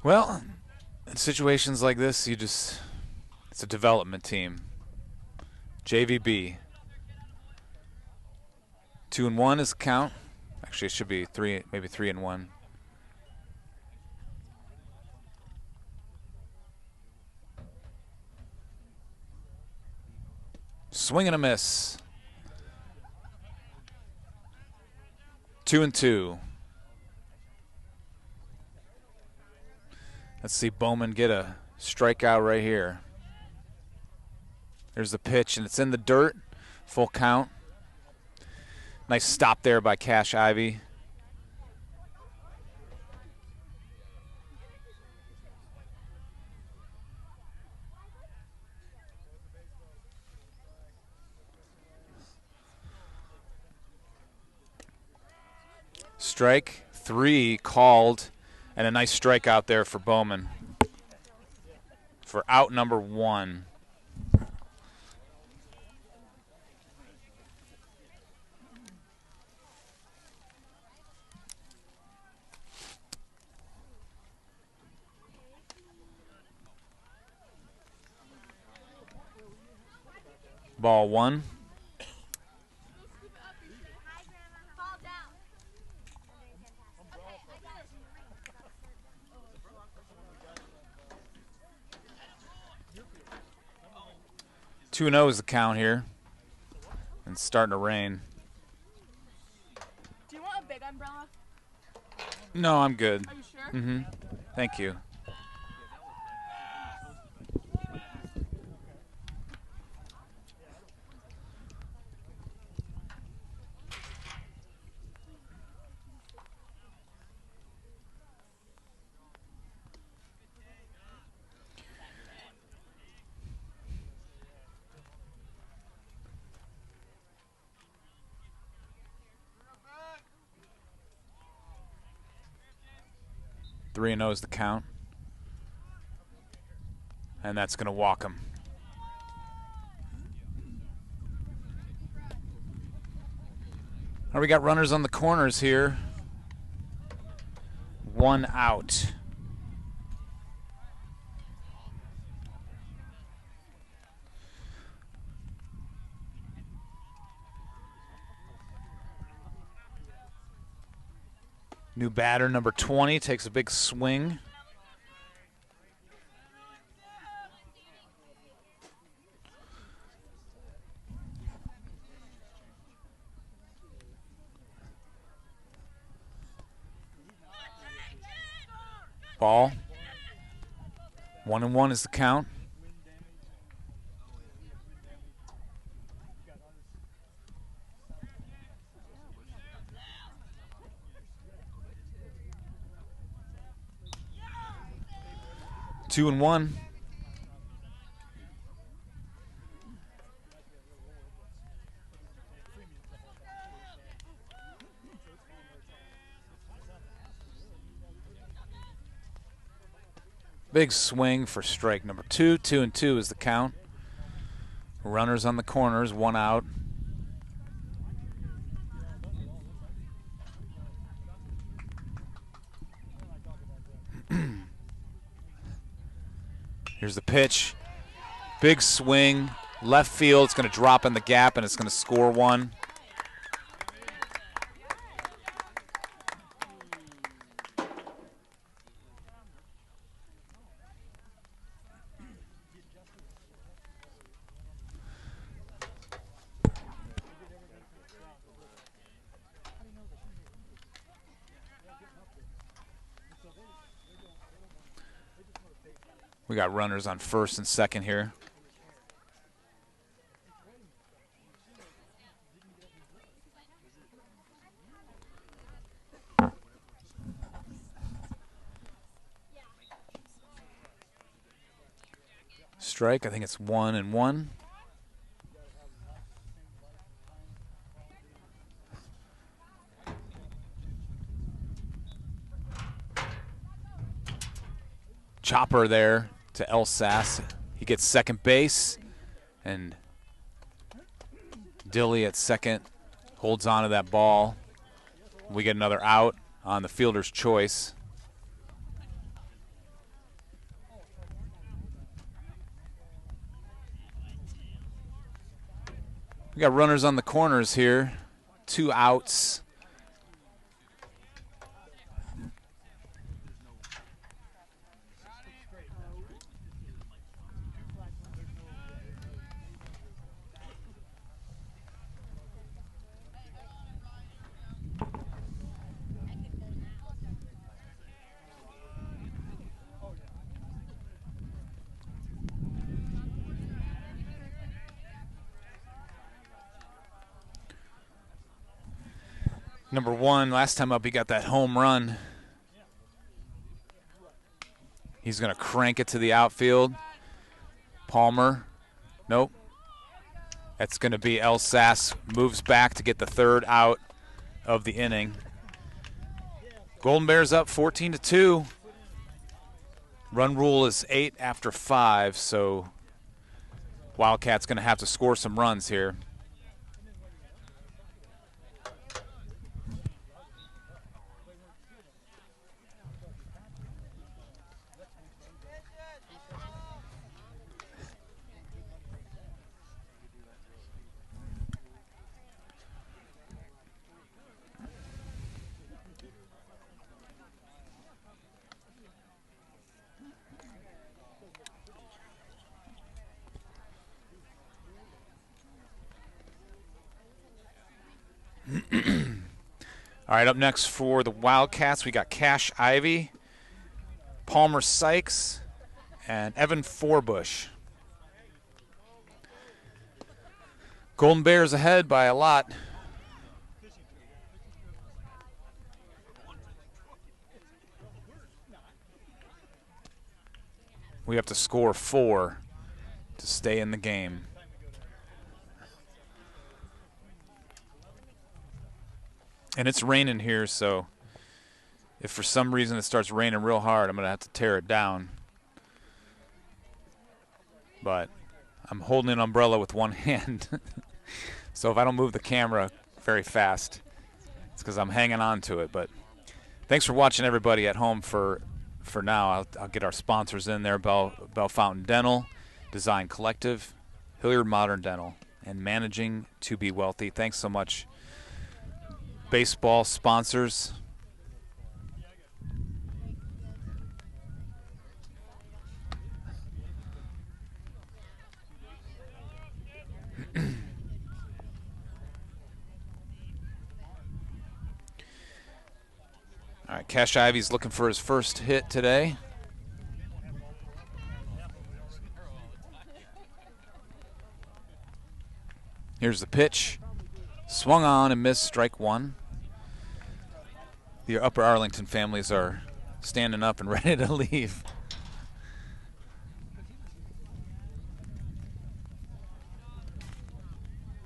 Well, in situations like this, it's a development team. JVB. 2-1 is the count. Actually, it should be maybe 3-1. Swing and a miss. 2-2. Let's see Bowman get a strikeout right here. There's the pitch, and it's in the dirt. Full count. Nice stop there by Cash Ivy. Strike 3 called, and a nice strikeout there for Bowman for out number 1. Ball 1. Two and 0 is the count here. And it's starting to rain. Do you want a big umbrella? No, I'm good. Are you sure? Mm-hmm. Thank you. Three and 0 is the count. And that's going to walk him. All right, we got runners on the corners here. 1 out. New batter, number 20, takes a big swing. Ball. 1-1 is the count. Two and 1. Big swing for strike number 2. 2 and 2 is the count. Runners on the corners, 1 out. Here's the pitch. Big swing. Left field. It's going to drop in the gap, and it's going to score 1. We got runners on first and second here. Strike, I think it's 1 and 1. Chopper there to El Sass. He gets second base, and Dilly at second holds on to that ball. We get another out on the fielder's choice. We got runners on the corners here. 2 outs. Number 1, last time up, he got that home run. He's going to crank it to the outfield. Palmer, nope. That's going to be El Sass, moves back to get the 3rd out of the inning. Golden Bears up 14-2. Run rule is 8 after 5, so Wildcats going to have to score some runs here. All right, up next for the Wildcats, we got Cash Ivy, Palmer Sykes, and Evan Forbush. Golden Bears ahead by a lot. We have to score 4 to stay in the game. And it's raining here, so if for some reason it starts raining real hard, I'm going to have to tear it down. But I'm holding an umbrella with one hand. So if I don't move the camera very fast, it's because I'm hanging on to it. But thanks for watching, everybody at home for now. I'll get our sponsors in there, Bell Fountain Dental, Design Collective, Hilliard Modern Dental, and Managing to Be Wealthy. Thanks so much, baseball sponsors. All right, Cash Ivy's looking for his first hit today. Here's the pitch. Swung on and missed, strike 1. The Upper Arlington families are standing up and ready to leave.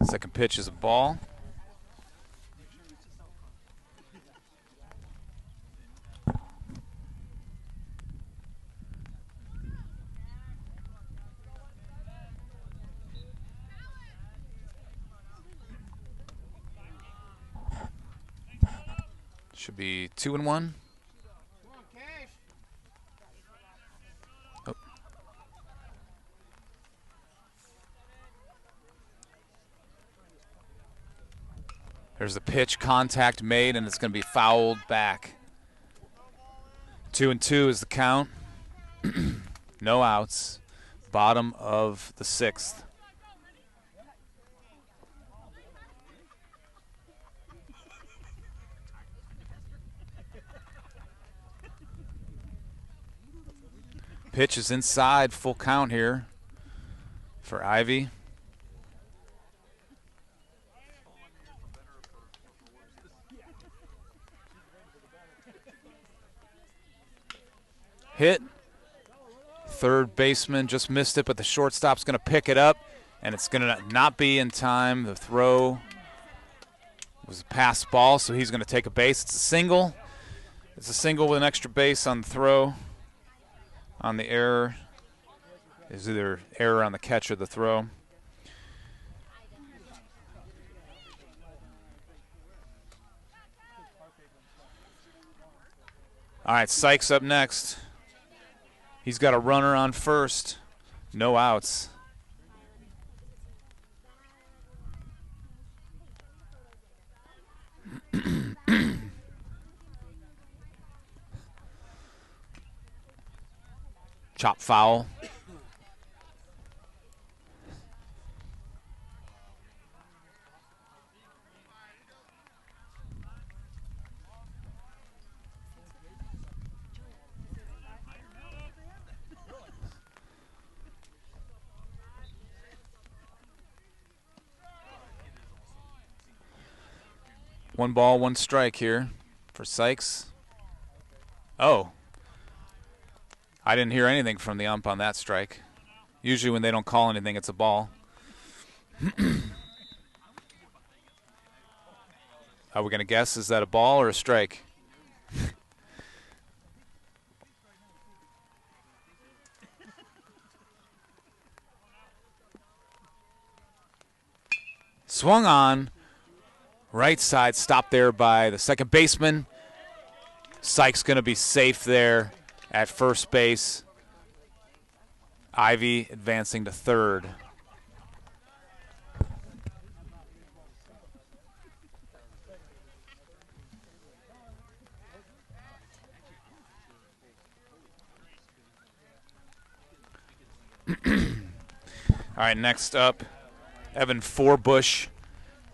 Second pitch is a ball. Should be 2-1. Oh. There's the pitch, contact made, and it's going to be fouled back. 2-2 is the count. No outs. Bottom of the 6th. Pitch is inside, full count here for Ivy. Hit. Third baseman just missed it, but the shortstop's going to pick it up, and it's going to not be in time. The throw was a pass ball, so he's going to take a base. It's a single. It's a single with an extra base on the throw. On the error is either error on the catch or the throw. All right, Sykes up next. He's got a runner on first. No outs. Chop foul. 1 ball, 1 strike here for Sykes. Oh. I didn't hear anything from the ump on that strike. Usually when they don't call anything, it's a ball. Are we going to guess? Is that a ball or a strike? Swung on. Right side, stopped there by the second baseman. Sykes going to be safe there at first base. Ivy advancing to third. All right, next up, Evan Forbush.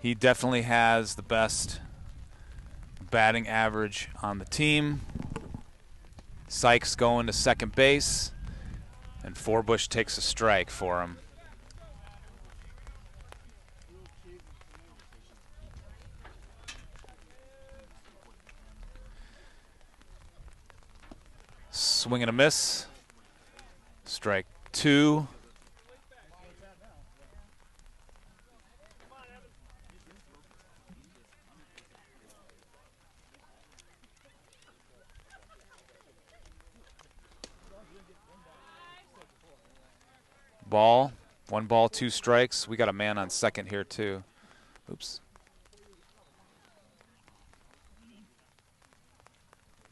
He definitely has the best batting average on the team. Sykes going to second base, and Forbush takes a strike for him. Swing and a miss. Strike 2. Ball. 1 ball, 2 strikes. We got a man on second here, too. Oops.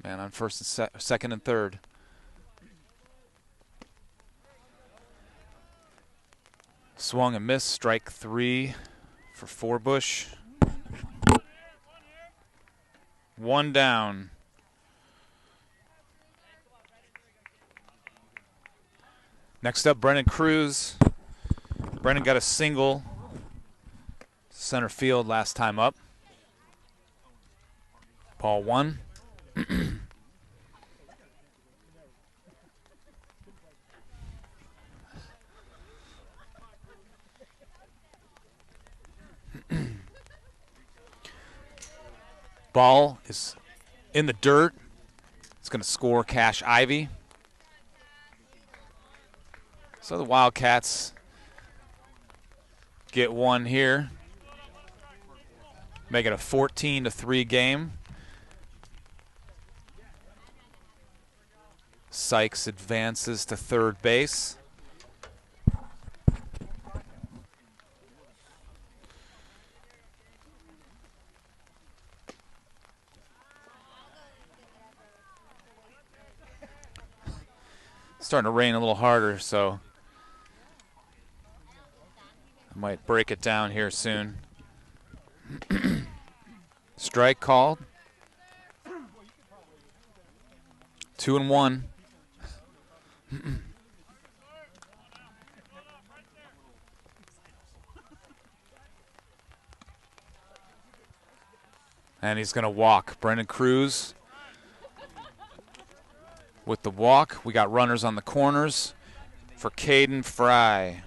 Man on first and second and third. Swung and missed. Strike 3 for Forbush. 1 down. Next up, Brennan Cruz. Brennan got a single center field last time up. Ball 1. Ball is in the dirt. It's going to score Cash Ivy. So the Wildcats get 1 here. Make it a 14-3 game. Sykes advances to third base. Starting to rain a little harder, so I might break it down here soon. Strike called. 2-1. And he's going to walk. Brennan Cruz with the walk. We got runners on the corners for Caden Fry.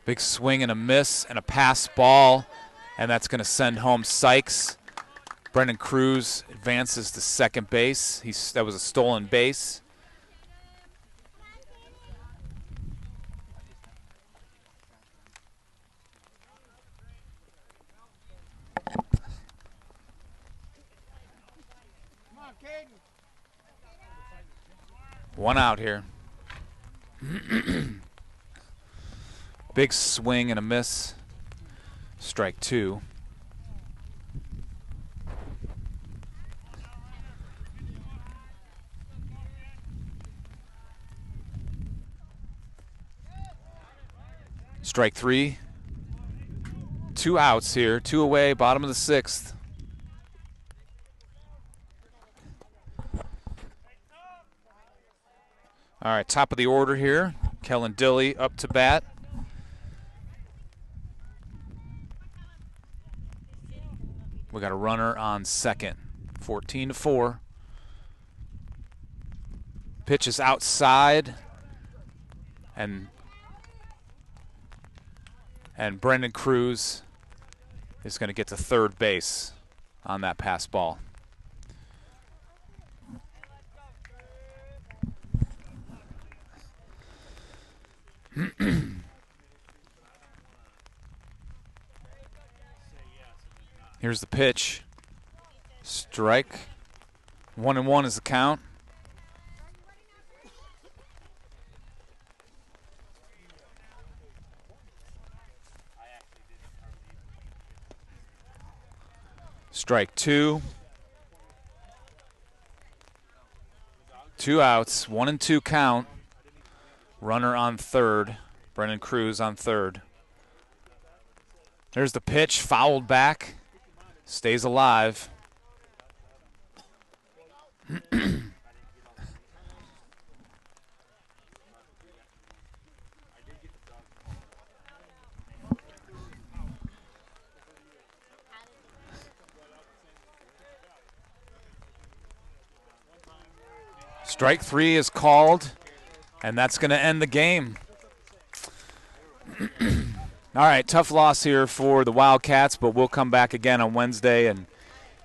Big swing and a miss and a pass ball, and that's going to send home Sykes. Brennan Cruz advances to second base. That was a stolen base. One out here. Big swing and a miss. Strike 2. Strike 3. 2 outs here. 2 away, bottom of the 6th. All right, top of the order here. Kellen Dilley up to bat. We got a runner on second. 14-4. Pitch is outside, and Brendan Cruz is going to get to third base on that pass ball. Here's the pitch. Strike. 1-1 is the count. Strike 2. 2 outs. 1-2 count. Runner on third. Brendan Cruz on third. There's the pitch. Fouled back. Stays alive. Strike 3 is called, and that's going to end the game. All right, tough loss here for the Wildcats, but we'll come back again on Wednesday and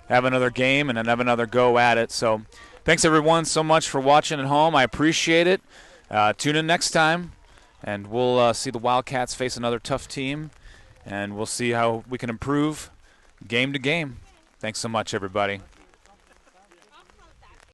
have another game and then have another go at it. So thanks, everyone, so much for watching at home. I appreciate it. Tune in next time, and we'll see the Wildcats face another tough team, and we'll see how we can improve game to game. Thanks so much, everybody.